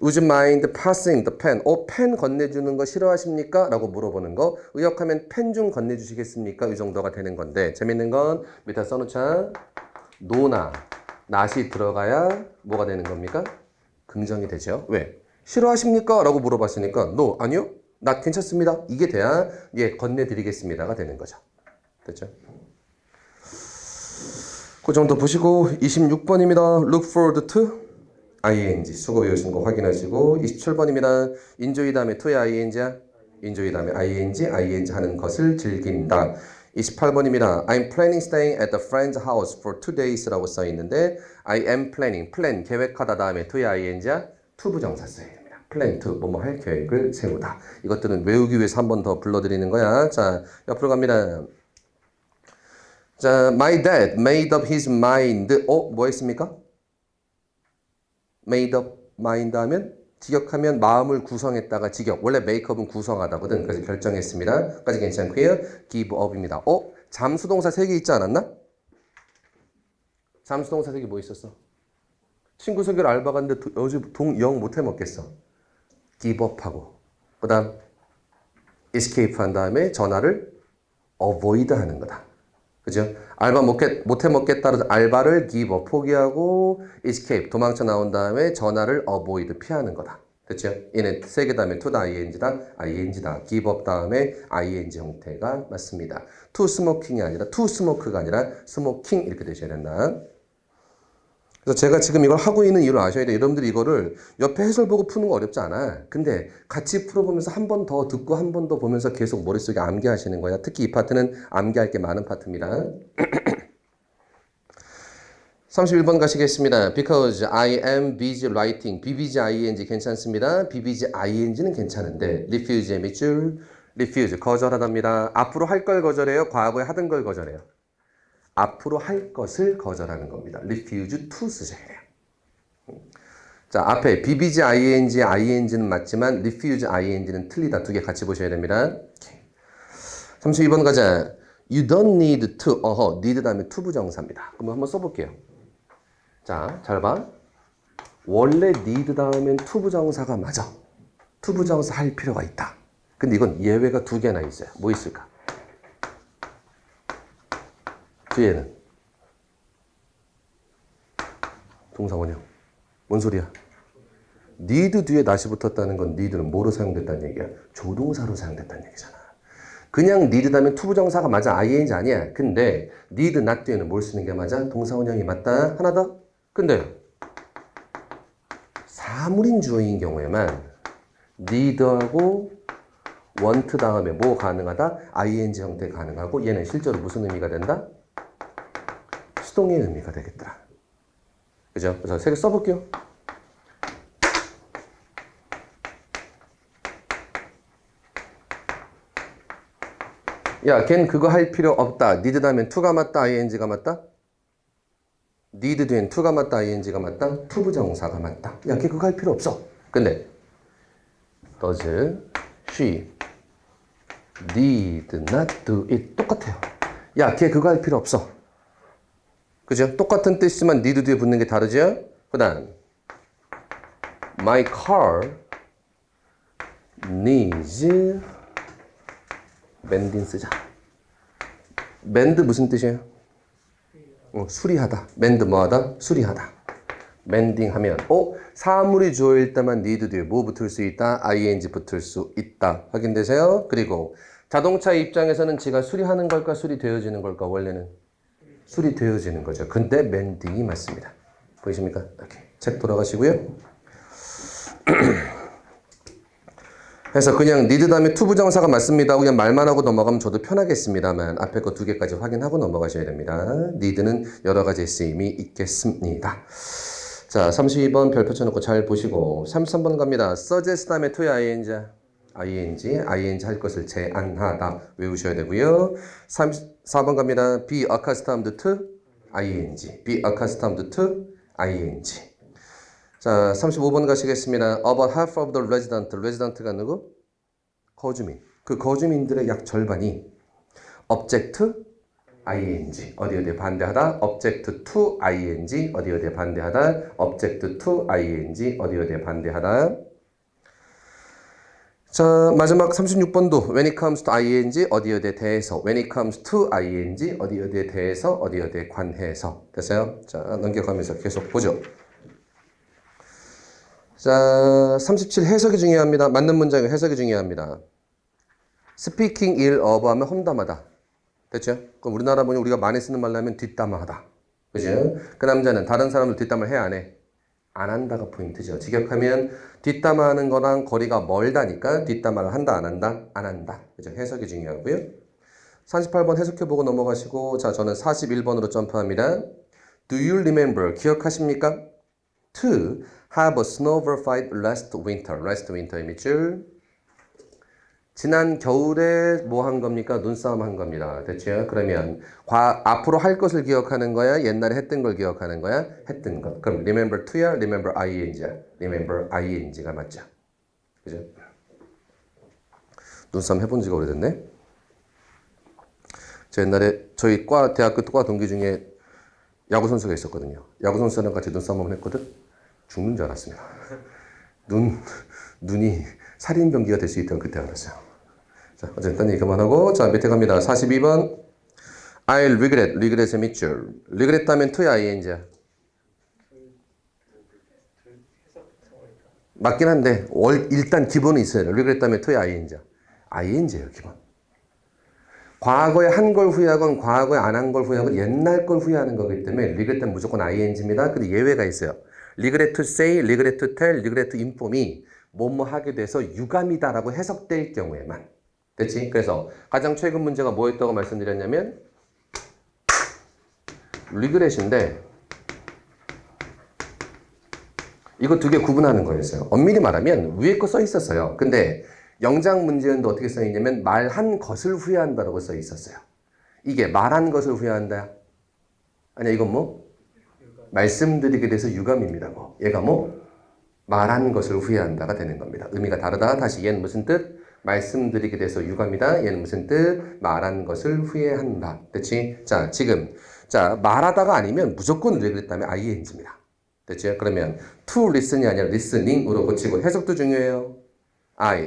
Would you mind passing the pen? 펜 건네주는 거 싫어하십니까? 라고 물어보는 거. 의역하면 펜 좀 건네주시겠습니까? 이 정도가 되는 건데 재밌는 건 밑에 써놓자. no나 not이 들어가야 뭐가 되는 겁니까? 긍정이 되죠. 왜? 싫어하십니까? 라고 물어봤으니까 no, 아니요. not 괜찮습니다. 이게 돼야 예, 건네드리겠습니다가 되는 거죠. 됐죠? 그 정도 보시고 26번입니다. Look forward to ing 수거 외우신 거 확인하시고 27번입니다. enjoy 다음에 to의 ing야? enjoy 다음에 ing 하는 것을 즐긴다. 28번입니다. I'm planning staying at the friend's house for 2 days 라고 써 있는데 I am planning, plan 계획하다 다음에 to의 ing야? to 부정사 써야 됩니다. plan to 뭐뭐 할 계획을 세우다. 이것들은 외우기 위해서 한 번 더 불러드리는 거야. 자 옆으로 갑니다. 자 my dad made up his mind. 뭐 했습니까? made up mind 하면 직역하면 마음을 구성했다가 직역. 원래 make up은 구성하다거든. 그래서 결정했습니다. 까지 괜찮고요. give up입니다. 잠수동사 3개 있지 않았나? 잠수동사 3개 뭐 있었어? 친구 소개로 알바 갔는데 어제 영 못해 먹겠어. give up 하고 그 다음 escape 한 다음에 전화를 avoid 하는 거다. 그죠? 알바 못해 먹겠다로 알바를 give up 포기하고 escape 도망쳐 나온 다음에 전화를 avoid 피하는 거다. 됐죠? 얘는 3개 다음에 to 다 ing다. give up 다음에 ing 형태가 맞습니다. to smoking이 아니라 to smoke가 아니라 smoking 이렇게 되셔야 된다. 그래서 제가 지금 이걸 하고 있는 이유를 아셔야 돼요. 여러분들이 이거를 옆에 해설 보고 푸는 거 어렵지 않아. 근데 같이 풀어보면서 한 번 더 듣고 한 번 더 보면서 계속 머릿속에 암기하시는 거야. 특히 이 파트는 암기할 게 많은 파트입니다. 31번 가시겠습니다. Because I am busy writing. be busy ing 괜찮습니다. be busy ing는 괜찮은데 refuse 밑줄 refuse 거절하답니다. 앞으로 할 걸 거절해요? 과거에 하던 걸 거절해요? 앞으로 할 것을 거절하는 겁니다. refuse to 쓰셔야 돼요. 자, 앞에 be busy ing는 맞지만 refuse ing는 틀리다. 두 개 같이 보셔야 됩니다. 32번 가자. You don't need to. need 다음에 to 부정사입니다. 그럼 한번 써볼게요. 자, 잘 봐. 원래 need 다음엔 to 부정사가 맞아. to 부정사 할 필요가 있다. 근데 이건 예외가 2개나 있어요. 뭐 있을까? 뒤에는 동사 원형. 뭔 소리야? need 뒤에 not이 붙었다는 건 need는 뭐로 사용됐다는 얘기야? 조동사로 사용됐다는 얘기잖아. 그냥 need 다음에 to 부정사가 맞아. ing 아니야. 근데 need not 뒤에는 뭘 쓰는 게 맞아? 동사 원형이 맞다. 하나 더. 근데 사물인 주어인 경우에만 need하고 want 다음에 뭐 가능하다? ing 형태 가능하고 얘는 실제로 무슨 의미가 된다? 수동의 의미가 되겠더라. 그죠? 그래서 3개 써볼게요. 야, 걘 그거 할 필요 없다. need 다음엔 to가 맞다, ing가 맞다? need 뒤엔 to가 맞다, ing가 맞다? to 부정사가 맞다. 야, 걔 그거 할 필요 없어. 근데 does she need not do it 똑같아요. 야, 걔 그거 할 필요 없어. 그죠? 똑같은 뜻이지만 need 뒤에 붙는 게 다르죠? 그 다음 my car needs mending 쓰자. mend 무슨 뜻이에요? 수리하다. mend 뭐하다? 수리하다. mending 하면 사물이 주어일 때만 need 뒤에 뭐 붙을 수 있다? ing 붙을 수 있다. 확인되세요? 그리고 자동차 입장에서는 지가 수리하는 걸까? 수리되어지는 걸까? 원래는 수리되어지는 거죠. 근데 mending이 맞습니다. 보이십니까? 이렇게 책 돌아가시고요. 해서 그냥 need 다음에 to 부정사가 맞습니다. 그냥 말만 하고 넘어가면 저도 편하겠습니다만 앞에 거 두 개까지 확인하고 넘어가셔야 됩니다. need는 여러 가지 쓰임이 있겠습니다. 자, 32번 별표 쳐놓고 잘 보시고 33번 갑니다. suggest 다음에 to의 ing 할 것을 제안하다 외우셔야 되고요. 34번 갑니다. be accustomed to be accustomed to ing. 자, 35번 가시겠습니다. About half of the resident가 누구? 거주민. 그 거주민들의 약 절반이 object ing 어디에 반대하다 object to ing 어디에 반대하다 object to ing 어디에 반대하다. 자, 마지막 36번도 when it comes to ing 어디에 대해서 when it comes to ing 어디에 대해서 어디에 관해서 됐어요? 자, 넘겨가면서 계속 보죠. 자, 37 해석이 중요합니다. 맞는 문장의 해석이 중요합니다. speaking ill of 하면 험담하다. 됐죠? 그럼 우리나라 보니 우리가 많이 쓰는 말로 하면 뒷담화하다. 그죠? 그 남자는 다른 사람들 뒷담을 해, 안 해? 안 한다가 포인트죠. 직역하면 뒷담화하는 거랑 거리가 멀다니까 뒷담화를 한다, 안 한다? 안 한다. 그죠? 해석이 중요하고요. 38번 해석해보고 넘어가시고, 자, 저는 41번으로 점프합니다. Do you remember? 기억하십니까? To have a snowball fight last winter의 밑줄. 지난 겨울에 뭐 한 겁니까? 눈싸움 한 겁니다. 됐죠? 그러면 앞으로 할 것을 기억하는 거야? 옛날에 했던 걸 기억하는 거야? 했던 것. 그럼 remember to야? remember ing야? remember ing가 맞죠? 그죠? 눈싸움 해본 지가 오래됐네? 저 옛날에 저희 대학교 과 동기 중에 야구선수가 있었거든요. 야구선수랑 같이 눈싸움 한번 했거든? 죽는 줄 알았습니다. 눈이 살인병기가 될 수 있다고 그때 알았어요. 자, 어쨌든 이 그만하고, 자, 밑에 갑니다. 42번. I'll regret의 밑줄. regret 하면 to야, ing야? 맞긴 한데, 일단 기본은 있어야 돼요. regret 하면 to야, ing야? ing예요, 기본. 과거에 한 걸 후회하건 과거에 안 한 걸 후회하건 옛날 걸 후회하는 거기 때문에 regret 하면 무조건 ing입니다. 근데 예외가 있어요. regret to say, regret to tell, regret to inform이 뭐뭐 하게 돼서 유감이다라고 해석될 경우에만. 됐지? 그래서 가장 최근 문제가 뭐였다고 말씀드렸냐면 regret인데 이거 두 개 구분하는 거였어요. 엄밀히 말하면 위에 거 써 있었어요. 근데 영장 문제인데 어떻게 써 있냐면 말한 것을 후회한다라고 써 있었어요. 이게 말한 것을 후회한다. 아니야, 이건 뭐? 말씀드리게 돼서 유감입니다. 뭐. 얘가 뭐? 말한 것을 후회한다가 되는 겁니다. 의미가 다르다. 다시 얘는 무슨 뜻? 말씀드리게 돼서 유감이다. 얘는 무슨 뜻? 말한 것을 후회한다. 됐지? 자, 지금 자, 말하다가 아니면 무조건 regret다면 ing입니다. 됐죠? 그러면 to listen이 아니라 listening으로 고치고 해석도 중요해요.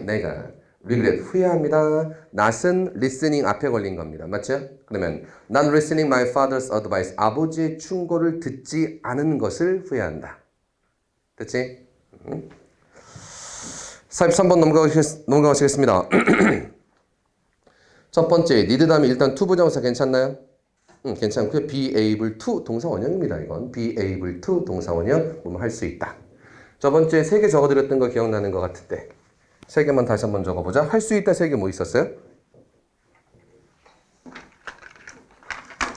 내가 regret 후회합니다. not은 listening 앞에 걸린 겁니다. 맞죠? 그러면 not listening my father's advice 아버지의 충고를 듣지 않은 것을 후회한다. 됐지? 43번 넘어가시겠습니다. 첫 번째 need 다음에 일단 to 부정사 괜찮나요? 괜찮고요. be able to 동사 원형입니다. 이건 be able to 동사 원형 보면 할 수 있다. 저 번째 3개 적어드렸던 거 기억나는 것 같은데 3개만 다시 한번 적어보자. 할 수 있다 3개 뭐 있었어요?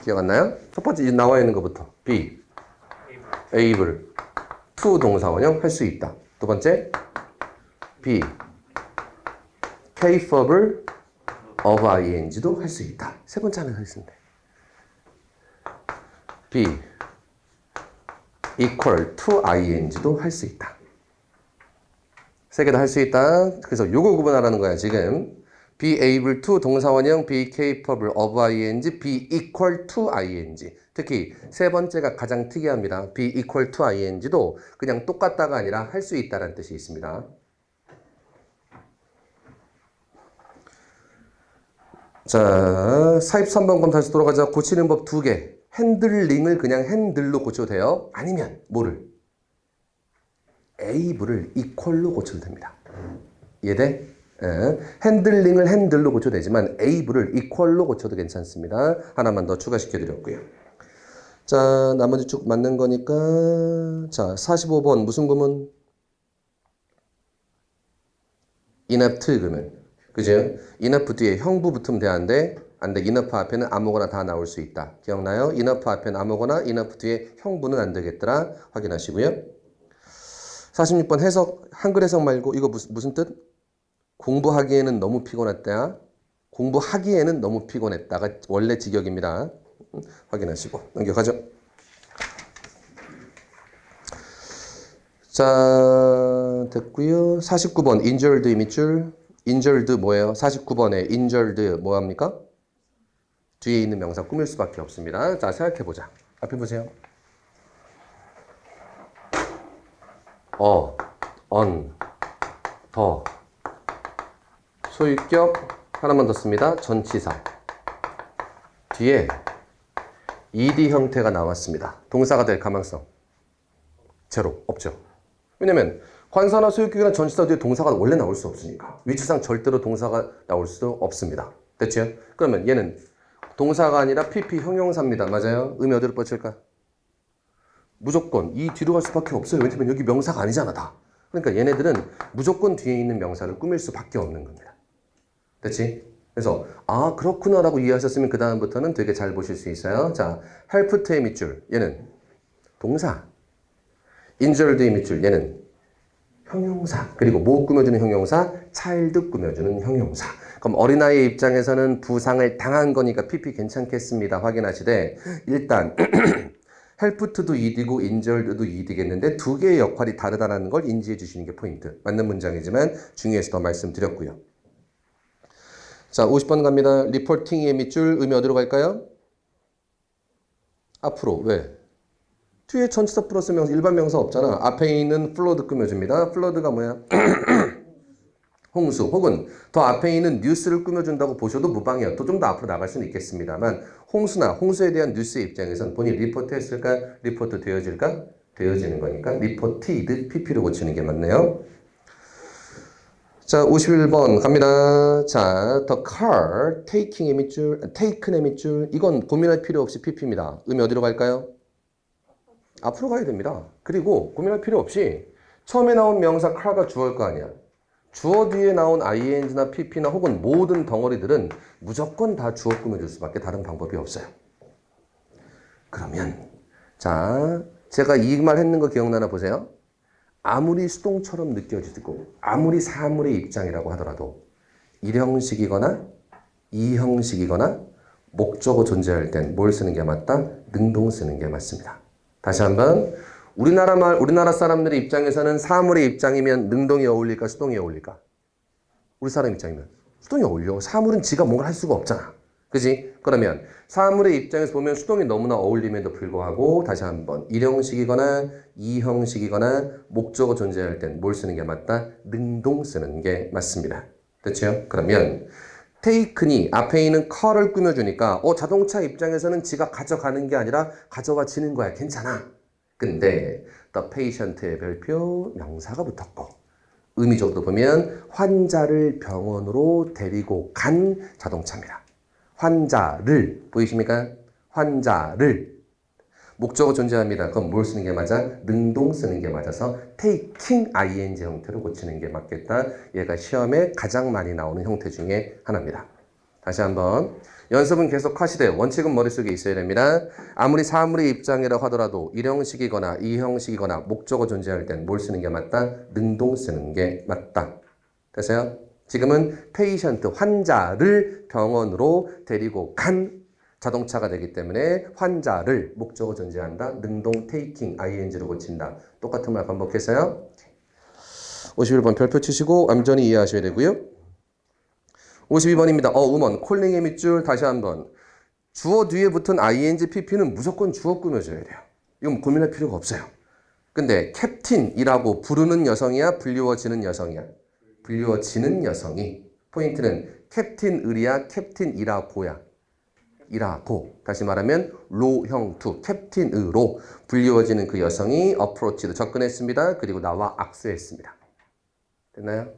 기억 안 나요? 첫 번째 나와 있는 것부터 be able to 동사 원형 할 수 있다. 두 번째 be capable of ing도 할 수 있다. 세 번째 하나 더 있습니다. be equal to ing도 할 수 있다. 세 개 다 할 수 있다. 그래서 요거 구분하라는 거야, 지금. be able to 동사원형, be capable of ing, be equal to ing. 특히 세 번째가 가장 특이합니다. be equal to ing도 그냥 똑같다가 아니라 할 수 있다라는 뜻이 있습니다. 자, 43번 건 다시 돌아가자. 고치는 법 2개. 핸들링을 그냥 핸들로 고쳐도 돼요. 아니면 뭐를? able을 equal로 고쳐도 됩니다. 이해돼? 핸들링을 핸들로 고쳐도 되지만 able을 equal로 고쳐도 괜찮습니다. 하나만 더 추가시켜 드렸고요. 자, 나머지 쭉 맞는 거니까 자, 45번 무슨 구문? enough 그러면 그죠? enough 뒤에 형부 붙으면 돼안돼? 안돼. enough 앞에는 아무거나 다 나올 수 있다. 기억나요? enough 앞에는 아무거나 enough 뒤에 형부는 안 되겠더라. 확인하시고요. 46번 해석 한글 해석 말고 이거 무슨 뜻? 공부하기에는 너무 피곤했다. 공부하기에는 너무 피곤했다가 원래 직역입니다. 확인하시고 넘겨가죠. 자, 됐고요. 49번 injured 밑줄. injured 뭐예요? 49번에 injured 뭐합니까? 뒤에 있는 명사 꾸밀 수밖에 없습니다. 자, 생각해보자. 앞에 보세요. on, 더. 소유격 하나만 더 씁니다. 전치사. 뒤에 ed 형태가 나왔습니다. 동사가 될 가망성. 제로. 없죠. 왜냐면 관사나 소유격이나 전치사 뒤에 동사가 원래 나올 수 없으니까. 위치상 절대로 동사가 나올 수 없습니다. 됐죠? 그러면 얘는 동사가 아니라 PP 형용사입니다. 맞아요? 의미 어디로 뻗칠까? 무조건 이 뒤로 갈 수밖에 없어요. 왜냐면 여기 명사가 아니잖아 다. 그러니까 얘네들은 무조건 뒤에 있는 명사를 꾸밀 수밖에 없는 겁니다. 됐지? 그래서 아 그렇구나 라고 이해하셨으면 그 다음부터는 되게 잘 보실 수 있어요. 자, help to의 밑줄 얘는 동사. injured의 밑줄 얘는 형용사. 그리고 뭐 꾸며주는 형용사? child 꾸며주는 형용사. 그럼 어린아이의 입장에서는 부상을 당한 거니까 PP 괜찮겠습니다. 확인하시되 일단 help to도 ed고 injured도 ed겠는데 두 개의 역할이 다르다는 걸 인지해 주시는 게 포인트. 맞는 문장이지만 중요해서 더 말씀드렸고요. 자, 50번 갑니다. reporting의 밑줄 의미 어디로 갈까요? 앞으로. 왜? 뒤에 전치사 플러스 명사, 일반 명사 없잖아. 앞에 있는 flood 꾸며줍니다. flood가 뭐야? 홍수 혹은 더 앞에 있는 뉴스를 꾸며준다고 보셔도 무방해요. 또 좀 더 앞으로 나갈 수는 있겠습니다만 홍수나 홍수에 대한 뉴스의 입장에서는 본인이 리포트 했을까? 리포트 되어질까? 되어지는 거니까 리포티드 PP로 고치는 게 맞네요. 자, 51번 갑니다. 자, the car taking의 밑줄, taken의 밑줄 이건 고민할 필요 없이 PP입니다. 의미 어디로 갈까요? 앞으로 가야 됩니다. 그리고 고민할 필요 없이 처음에 나온 명사 car가 주어일 거 아니야. 주어 뒤에 나온 ing나 pp나 혹은 모든 덩어리들은 무조건 다 주어 꾸며줄 수밖에 다른 방법이 없어요. 그러면 자, 제가 이 말 했는 거 기억나나 보세요. 아무리 수동처럼 느껴지고 아무리 사물의 입장이라고 하더라도 일형식이거나 이형식이거나 목적어 존재할 땐 뭘 쓰는 게 맞다? 능동 쓰는 게 맞습니다. 다시 한번 우리나라 사람들의 입장에서는 사물의 입장이면 능동이 어울릴까 수동이 어울릴까? 우리 사람 입장이면 수동이 어울려. 사물은 지가 뭔가 할 수가 없잖아. 그지? 그러면 사물의 입장에서 보면 수동이 너무나 어울림에도 불구하고 다시 한번 일형식이거나 이형식이거나 목적어 존재할 땐 뭘 쓰는 게 맞다? 능동 쓰는 게 맞습니다. 됐죠? 그러면 taken이 앞에 있는 car를 꾸며주니까 자동차 입장에서는 지가 가져가는 게 아니라 가져가지는 거야. 괜찮아. 근데 the patient의 별표 명사가 붙었고 의미적으로 보면 환자를 병원으로 데리고 간 자동차입니다. 환자를 보이십니까? 환자를 목적어 존재합니다. 그럼 뭘 쓰는 게 맞아? 능동 쓰는 게 맞아서 taking ing 형태로 고치는 게 맞겠다. 얘가 시험에 가장 많이 나오는 형태 중에 하나입니다. 다시 한번 연습은 계속 하시되 원칙은 머릿속에 있어야 됩니다. 아무리 사물의 입장이라고 하더라도 일형식이거나 이형식이거나 목적어 존재할 땐 뭘 쓰는 게 맞다? 능동 쓰는 게 맞다. 됐어요? 지금은 patient, 환자를 병원으로 데리고 간 자동차가 되기 때문에 환자를 목적어 존재한다. 능동 taking, ing로 고친다. 똑같은 말 반복해서요. 51번 별표 치시고 완전히 이해하셔야 되고요. 52번입니다. 음원, 콜링의 밑줄 다시 한번. 주어 뒤에 붙은 ing, pp는 무조건 주어 꾸며줘야 돼요. 이건 고민할 필요가 없어요. 근데 캡틴이라고 부르는 여성이야? 불리워지는 여성이야? 불리워지는 여성이. 포인트는 캡틴을이야? 캡틴이라고야? 이라고. 다시 말하면 로형 투 캡틴으로 불리워지는 그 여성이 approach도 접근했습니다. 그리고 나와 악수했습니다. 됐나요?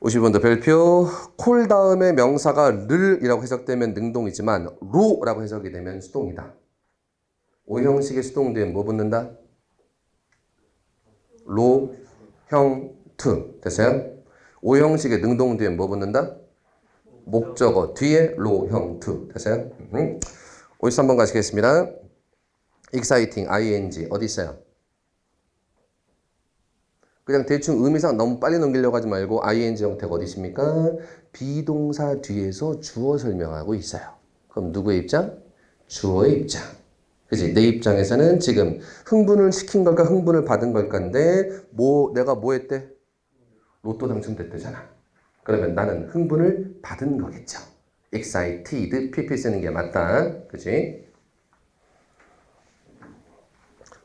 50번도 별표. 콜 다음에 명사가 를이라고 해석되면 능동이지만 로라고 해석이 되면 수동이다. 오형식의 수동 뒤에 뭐 붙는다? 로, 형, to. 됐어요? 오형식의 능동 뒤에 뭐 붙는다? 목적어 뒤에 로형 to. 됐어요? 53번 가시겠습니다. exciting, ing 어디 있어요? 그냥 대충 의미상 너무 빨리 넘기려고 하지 말고 ing 형태가 어디 있습니까? 비동사 뒤에서 주어 설명하고 있어요. 그럼 누구의 입장? 주어의 입장. 그지? 내 입장에서는 지금 흥분을 시킨 걸까 흥분을 받은 걸까인데 내가 뭐 했대? 로또 당첨됐대잖아. 그러면 나는 흥분을 받은 거겠죠. excited, pp 쓰는 게 맞다. 그지?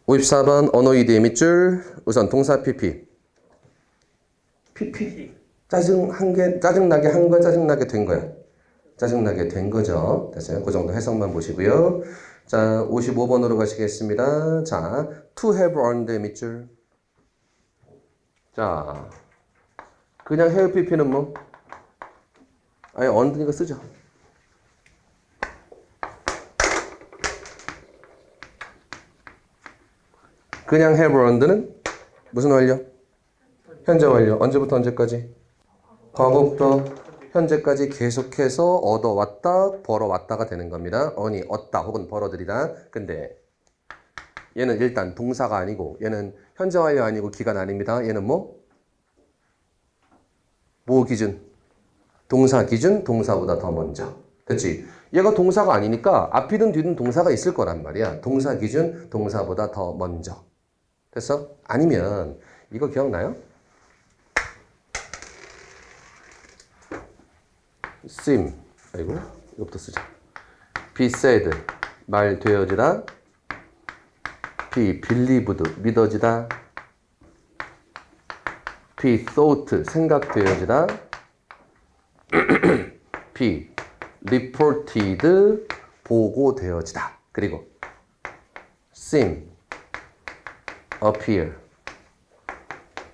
54번 언어이드의 밑줄 우선 동사 pp pp 짜증나게 한 거야 짜증나게 된 거야 짜증나게 된 거죠. 됐어요. 그 정도 해석만 보시고요. 자 55번으로 가시겠습니다. 자 to have earned의 밑줄 자 그냥 have pp는 뭐 아예 earned니까 쓰죠. 그냥 have earned는 무슨 완료? 현재 완료. 언제부터 언제까지? 과거부터 현재까지 계속해서 얻어왔다, 벌어왔다가 되는 겁니다. earn이 얻다 혹은 벌어들이다. 근데 얘는 일단 동사가 아니고 얘는 현재 완료 아니고 기간 아닙니다. 얘는 뭐 기준? 동사 기준, 동사보다 더 먼저. 됐지? 얘가 동사가 아니니까 앞이든 뒤든 동사가 있을 거란 말이야. 동사 기준, 동사보다 더 먼저. 됐어? 아니면 이거 기억나요? seem 아이고 이거부터 쓰자. be said 말 되어지다. be believed 믿어지다. be thought 생각되어지다. be reported 보고되어지다. 그리고 seem appear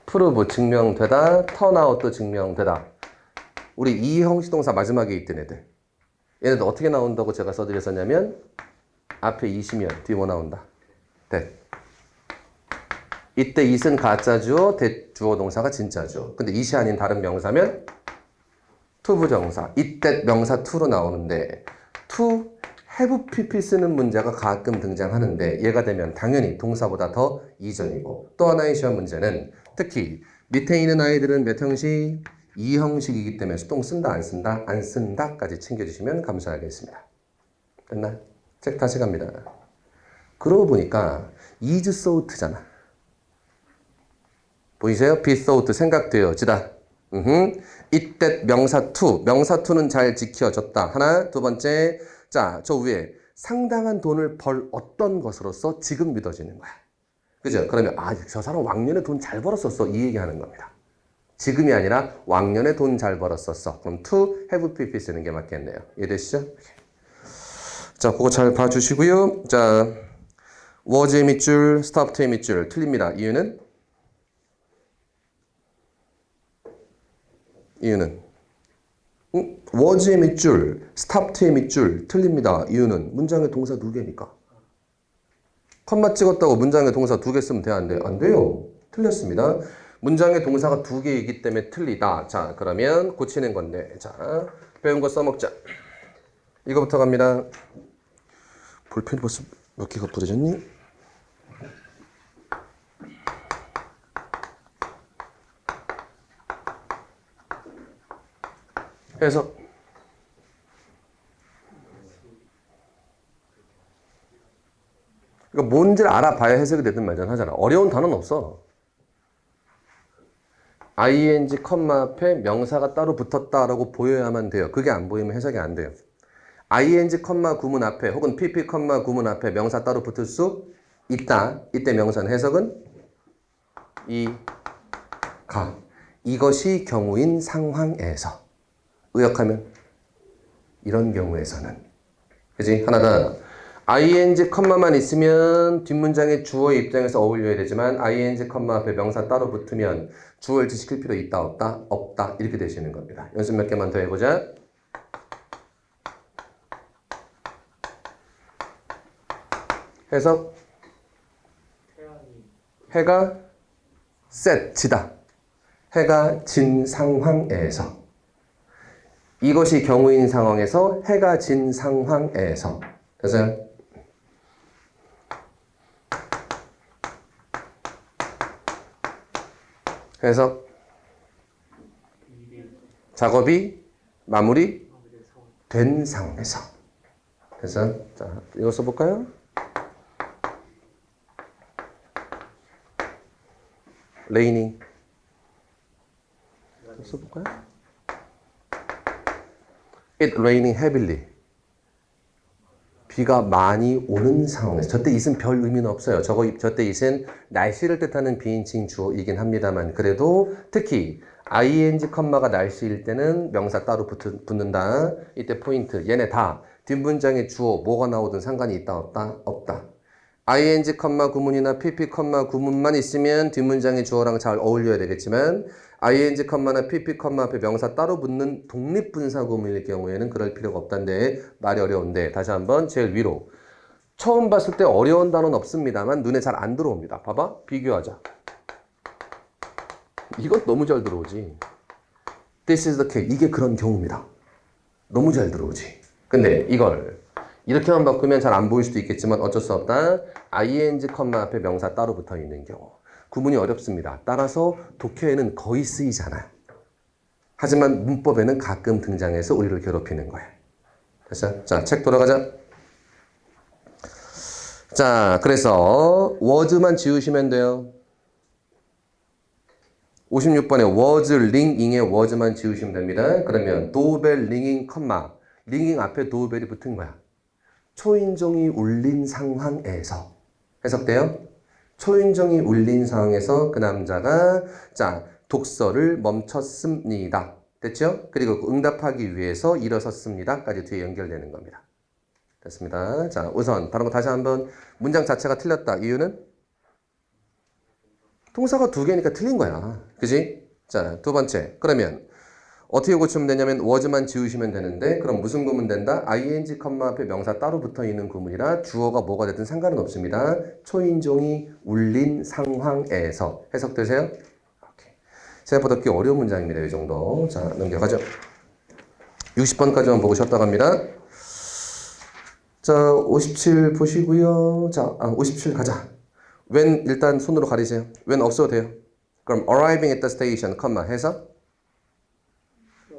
prove 증명되다. turn out 증명되다. 우리 이 형식 동사 마지막에 있던 애들 얘네들 어떻게 나온다고 제가 써드렸었냐면 앞에 이시면 뒤에 뭐 나온다? that 이때 it은 가짜 주어 that 주어 동사가 진짜 주어 근데 it이 아닌 다른 명사면 to 부정사 it that 명사 to로 나오는데 to have pp 쓰는 문제가 가끔 등장하는데 얘가 되면 당연히 동사보다 더 이전이고 또 하나의 시험 문제는 특히 밑에 있는 아이들은 몇 형식? 이 형식이기 때문에 수동 쓴다 안 쓴다 안 쓴다까지 챙겨주시면 감사하겠습니다. 됐나? 책 다시 갑니다. 그러고 보니까 is thought잖아. 보이세요? be thought 생각되어지다. it that 명사 to 명사 to는 잘 지켜졌다. 하나 두 번째 자 저 위에 상당한 돈을 벌 어떤 것으로서 지금 믿어지는 거야. 그죠? 그러면 저 사람 왕년에 돈 잘 벌었었어 이 얘기하는 겁니다. 지금이 아니라 왕년에 돈 잘 벌었었어. 그럼 to have pp 쓰는 게 맞겠네요. 이해되시죠? 자, 그거 잘 봐주시고요. 자, was의 밑줄, stopped의 밑줄 틀립니다. 이유는 was의 밑줄, stopped의 밑줄 틀립니다. 이유는 문장에 동사 2개니까. 컴마 찍었다고 문장에 동사 2개 쓰면 돼? 안 돼요? 안 돼요. 틀렸습니다. 문장에 동사가 2개이기 때문에 틀리다. 자, 그러면 고치는 건데. 자, 배운 거 써먹자. 이거부터 갑니다. 볼펜이 벌써 몇 개가 부러졌니? 해석. 그러니까 뭔지를 알아봐야 해석이 되든 말든 하잖아. 어려운 단어는 없어. ing, 앞에 명사가 따로 붙었다라고 보여야만 돼요. 그게 안 보이면 해석이 안 돼요. ing, 구문 앞에 혹은 pp, 구문 앞에 명사 따로 붙을 수 있다. 이때 명사는 해석은 가. 이것이 경우인 상황에서. 의역하면 이런 경우에서는. 그지? 하나 더. ing, 만 있으면 뒷문장의 주어의 입장에서 어울려야 되지만 ing, 앞에 명사 따로 붙으면 주어를 지시킬 필요 있다 없다? 없다. 이렇게 되시는 겁니다. 연습 몇 개만 더 해보자. 해석. 해가 지다. 해가 진 상황에서. 이것이 경우인 상황에서 해가 진 상황에서. 됐어요? 그래서 작업이 마무리 된 상황에서. 그래서 자, 이거 써볼까요? raining. 써볼까요? It raining heavily. 비가 많이 오는 상황에서. 저때 it은 별 의미는 없어요. 저때 it은 날씨를 뜻하는 비인칭 주어이긴 합니다만 그래도 특히 ing, 컴마가 날씨일 때는 명사 따로 붙는다. 이때 포인트. 얘네 다 뒷문장의 주어 뭐가 나오든 상관이 있다 없다? 없다. ing, 컴마 구문이나 pp, 컴마 구문만 있으면 뒷문장의 주어랑 잘 어울려야 되겠지만 ing, 컴마나 pp, 컴마 앞에 명사 따로 붙는 독립분사 구문일 경우에는 그럴 필요가 없단데 말이 어려운데 다시 한번 제일 위로 처음 봤을 때 어려운 단어는 없습니다만 눈에 잘 안 들어옵니다. 봐봐. 비교하자. 이건 너무 잘 들어오지. This is the case. 이게 그런 경우입니다. 너무 잘 들어오지. 근데 이걸 이렇게만 바꾸면 잘 안 보일 수도 있겠지만 어쩔 수 없다. ing, 컴마 앞에 명사 따로 붙어 있는 경우. 구문이 어렵습니다. 따라서 독해에는 거의 쓰이지 않아요. 하지만 문법에는 가끔 등장해서 우리를 괴롭히는 거예요. 됐어? 자, 책 돌아가자. 자, 그래서 was만 지우시면 돼요. 56번에 was, ringing에 was만 지우시면 됩니다. 그러면 doorbell ringing, 컴마. ringing 앞에 doorbell이 붙은 거야. 초인종이 울린 상황에서. 해석돼요? 초인종이 울린 상황에서 그 남자가 자 독서를 멈췄습니다. 됐죠? 그리고 응답하기 위해서 일어섰습니다까지 뒤에 연결되는 겁니다. 됐습니다. 자 우선 다른 거 다시 한번 문장 자체가 틀렸다. 이유는? 동사가 두 개니까 틀린 거야. 그지? 자 두 번째 그러면 어떻게 고치면 되냐면 was만 지우시면 되는데 그럼 무슨 구문 된다? ing, 컴마 앞에 명사 따로 붙어있는 구문이라 주어가 뭐가 됐든 상관은 없습니다. 초인종이 울린 상황에서. 해석되세요? 오케이. 생각보다 꽤 어려운 문장입니다. 이 정도. 자 넘겨가죠. 60번까지만 보고 쉬었다 갑니다. 자 57 보시고요. 자 57 가자. when 일단 손으로 가리세요. when 없어도 돼요. 그럼 arriving at the station, 컴마 해서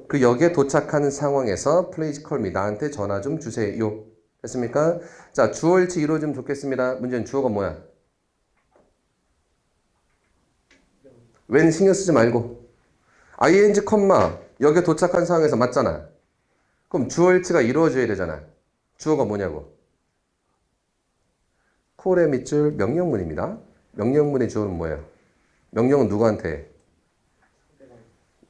그 역에 도착하는 상황에서 please call me. 나한테 전화 좀 주세요. 됐습니까? 자, 주어일치 이루어지면 좋겠습니다. 문제는 주어가 뭐야? when 신경 쓰지 말고 ing, 컴마 역에 도착한 상황에서 맞잖아. 그럼 주어일치가 이루어져야 되잖아. 주어가 뭐냐고? 콜의 밑줄 명령문입니다. 명령문의 주어는 뭐예요? 명령은 누구한테 해?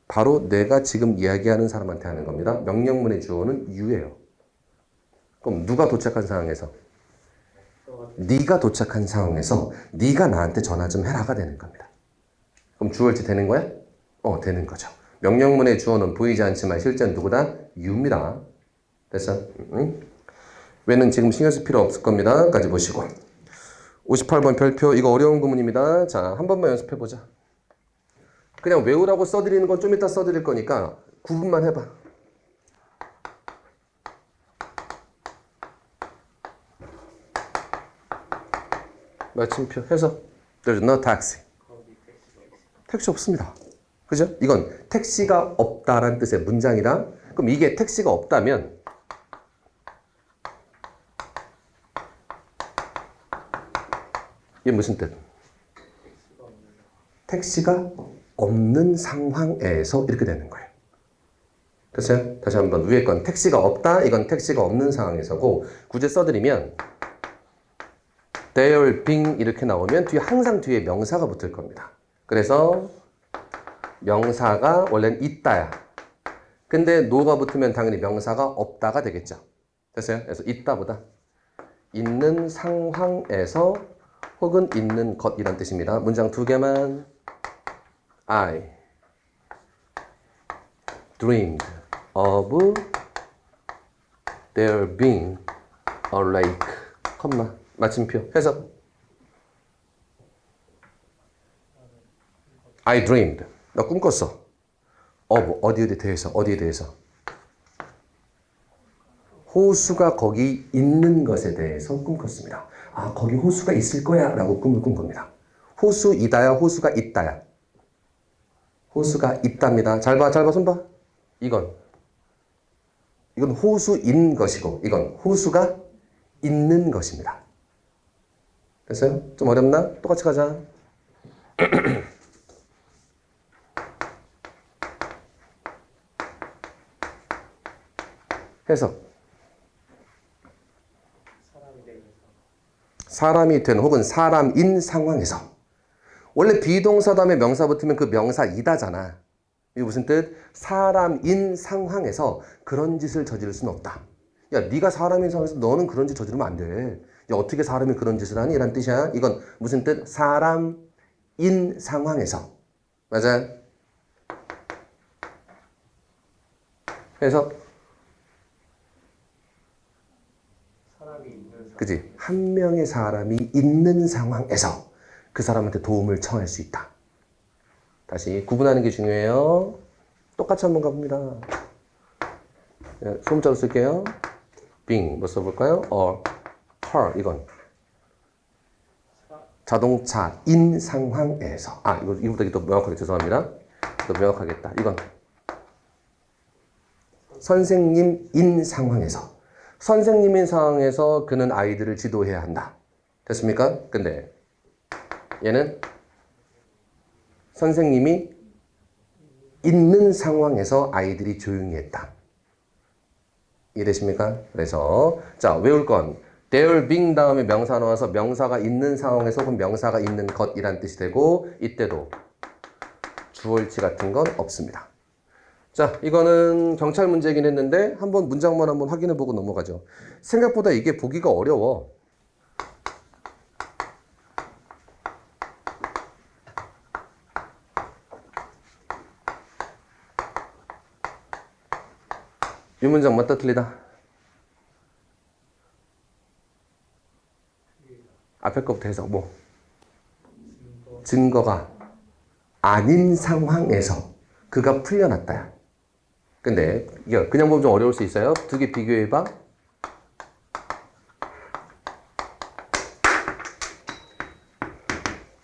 바로 내가 지금 이야기하는 사람한테 하는 겁니다. 명령문의 주어는 you예요. 그럼 누가 도착한 상황에서? 네가 도착한 상황에서 네가 나한테 전화 좀 해라가 되는 겁니다. 그럼 주어일치 되는 거야? 되는 거죠. 명령문의 주어는 보이지 않지만 실제는 누구다? you입니다. 됐어? 왜는 지금 신경 쓸 필요 없을 겁니다. 까지 보시고 58번 별표 이거 어려운 구문입니다. 자, 한 번만 연습해 보자. 그냥 외우라고 써드리는 건 좀 이따 써드릴 거니까 구분만 해봐. 마침표 해서 There's no taxi. 택시 없습니다. 그죠? 이건 택시가 없다라는 뜻의 문장이라 그럼 이게 택시가 없다면 이게 무슨 뜻? 택시가 없는 상황에서 이렇게 되는 거예요. 됐어요? 다시 한번 위에 건 택시가 없다. 이건 택시가 없는 상황에서고 구제 써드리면 there being 이렇게 나오면 뒤에 항상 뒤에 명사가 붙을 겁니다. 그래서 명사가 원래는 있다야. 근데 no가 붙으면 당연히 명사가 없다가 되겠죠. 됐어요? 그래서 있다보다 있는 상황에서 혹은 있는 것이란 뜻입니다. 문장 두 개만 I dreamed of there being a lake, 컴마, 마침표, 해석 I dreamed 나 꿈 꿨어. 뭐 어디에 대해서? 어디에 대해서? 호수가 거기 있는 것에 대해서 꿈 꿨습니다. 아, 거기 호수가 있을 거야 라고 꿈을 꾼 겁니다. 호수이다야, 호수가 있다야? 호수가 있답니다. 잘 봐, 손 봐. 이건 호수인 것이고, 이건 호수가 있는 것입니다. 됐어요? 좀 어렵나? 똑같이 가자. 해석. 사람이 된 혹은 사람인 상황에서. 원래 비동사 다음에 명사 붙으면 그 명사이다잖아. 이게 무슨 뜻? 사람인 상황에서 그런 짓을 저지를 수는 없다. 야, 네가 사람인 상황에서 너는 그런 짓 저지르면 안 돼. 야, 어떻게 사람이 그런 짓을 하니? 이란 뜻이야. 이건 무슨 뜻? 사람인 상황에서. 맞아? 그래서 그지? 한 명의 사람이 있는 상황에서 그 사람한테 도움을 청할 수 있다. 다시 구분하는 게 중요해요. 똑같이 한번 가봅니다. 소문자로 쓸게요. being 뭐 써볼까요? or car 이건 자동차인 상황에서. 이거보다 더 명확하게 죄송합니다. 더 명확하겠다. 이건 선생님인 상황에서. 선생님인 상황에서 그는 아이들을 지도해야 한다. 됐습니까? 근데 얘는 선생님이 있는 상황에서 아이들이 조용히 했다. 이해되십니까? 그래서 자, 외울 건 there being 다음에 명사 나와서 명사가 있는 상황에서 혹은 명사가 있는 것이란 뜻이 되고, 이때도 주어일치 같은 건 없습니다. 자, 이거는 경찰 문제이긴 했는데 한번 문장만 한번 확인해보고 넘어가죠. 생각보다 이게 보기가 어려워. 이 문장 맞다 틀리다? 앞에 거부터 해서 뭐? 증거가 아닌 상황에서 그가 풀려났다야. 근데 이거 그냥 보면 좀 어려울 수 있어요. 두 개 비교해봐.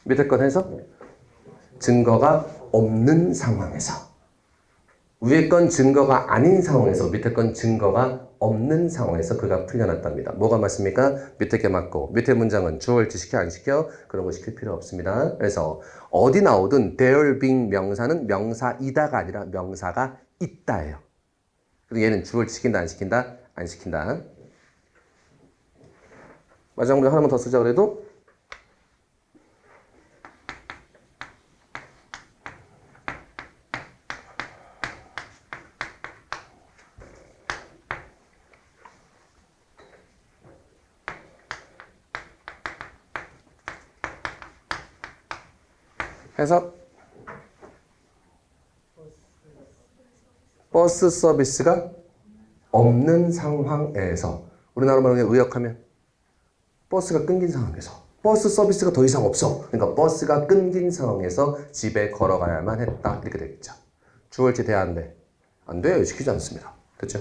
밑에 건 해서 증거가 없는 상황에서. 위에 건 증거가 아닌 상황에서, 밑에 건 증거가 없는 상황에서 그가 풀려났답니다. 뭐가 맞습니까? 밑에 게 맞고, 밑에 문장은 주어일치 시켜 안 시켜? 그런 거 시킬 필요 없습니다. 그래서 어디 나오든 there being 명사는 명사이다가 아니라 명사가 있다예요. 그리고 얘는 주어일치 시킨다 안 시킨다? 안 시킨다. 마지막 문장 하나만 더 쓰자 그래도. 해석. 버스 서비스가 없는 상황에서, 우리나라 말로 의역하면 버스가 끊긴 상황에서, 버스 서비스가 더 이상 없어. 그러니까 버스가 끊긴 상황에서 집에 걸어가야만 했다. 이렇게 되겠죠. 주어일치 돼야 안 돼? 안 돼요. 시키지 않습니다. 됐죠?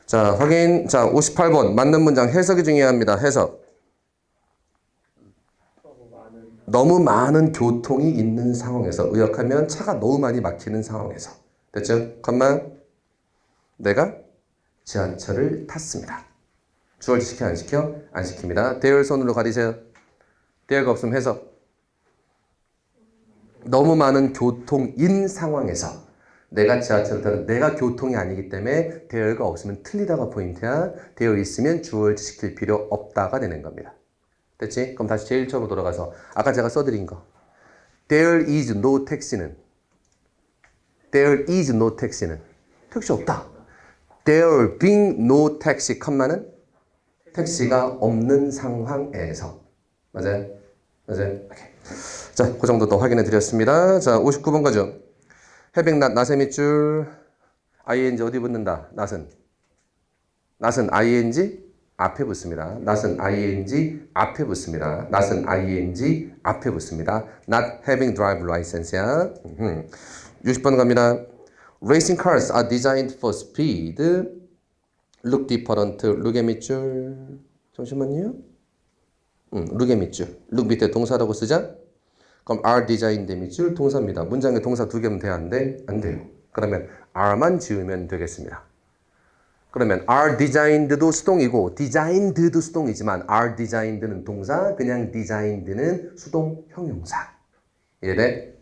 자, 확인. 자, 58번 맞는 문장 해석이 중요합니다. 해석. 너무 많은 교통이 있는 상황에서, 의역하면 차가 너무 많이 막히는 상황에서. 됐죠? 컴만. 내가 지하철을 탔습니다. 주어일치 시켜 안 시켜? 안 시킵니다. there 손으로 가리세요. there가 없으면 해석. 너무 많은 교통인 상황에서 내가 지하철을 타는, 내가 교통이 아니기 때문에 there가 없으면 틀리다가 포인트야. there 있으면 주어일치 시킬 필요 없다가 되는 겁니다. 됐지? 그럼 다시 제일 처음으로 돌아가서 아까 제가 써드린 거. There is no taxi는, There is no taxi는 택시 없다. There being no taxi, 컴마는 택시가 없는 상황에서. 맞아요? 맞아요? 오케이. 자, 그 정도 더 확인해 드렸습니다. 자, 59번 가죠. having not, 낫의 밑줄 ing 어디 붙는다? 낫은 ing 앞에 붙습니다. not은 ing 앞에 붙습니다. not은 ing 앞에 붙습니다. not having driver license야. 60번 갑니다. Racing cars are designed for speed. Look different. look의 밑줄. 잠시만요. look의 밑줄. look 밑에 동사라고 쓰자. 그럼 are designed 밑줄 동사입니다. 문장에 동사 두 개면 돼야 하는데 안 돼요. 그러면 are만 지우면 되겠습니다. 그러면 are designed도 수동이고 designed도 수동이지만 are designed는 동사, 그냥 designed는 수동 형용사. 이해돼?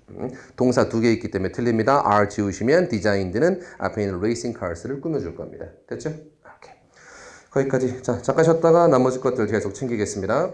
동사 두 개 있기 때문에 틀립니다. are 지우시면 designed는 앞에 있는 racing cars를 꾸며줄 겁니다. 됐죠? 오케이. 거기까지. 자, 잠깐 쉬었다가 나머지 것들 계속 챙기겠습니다.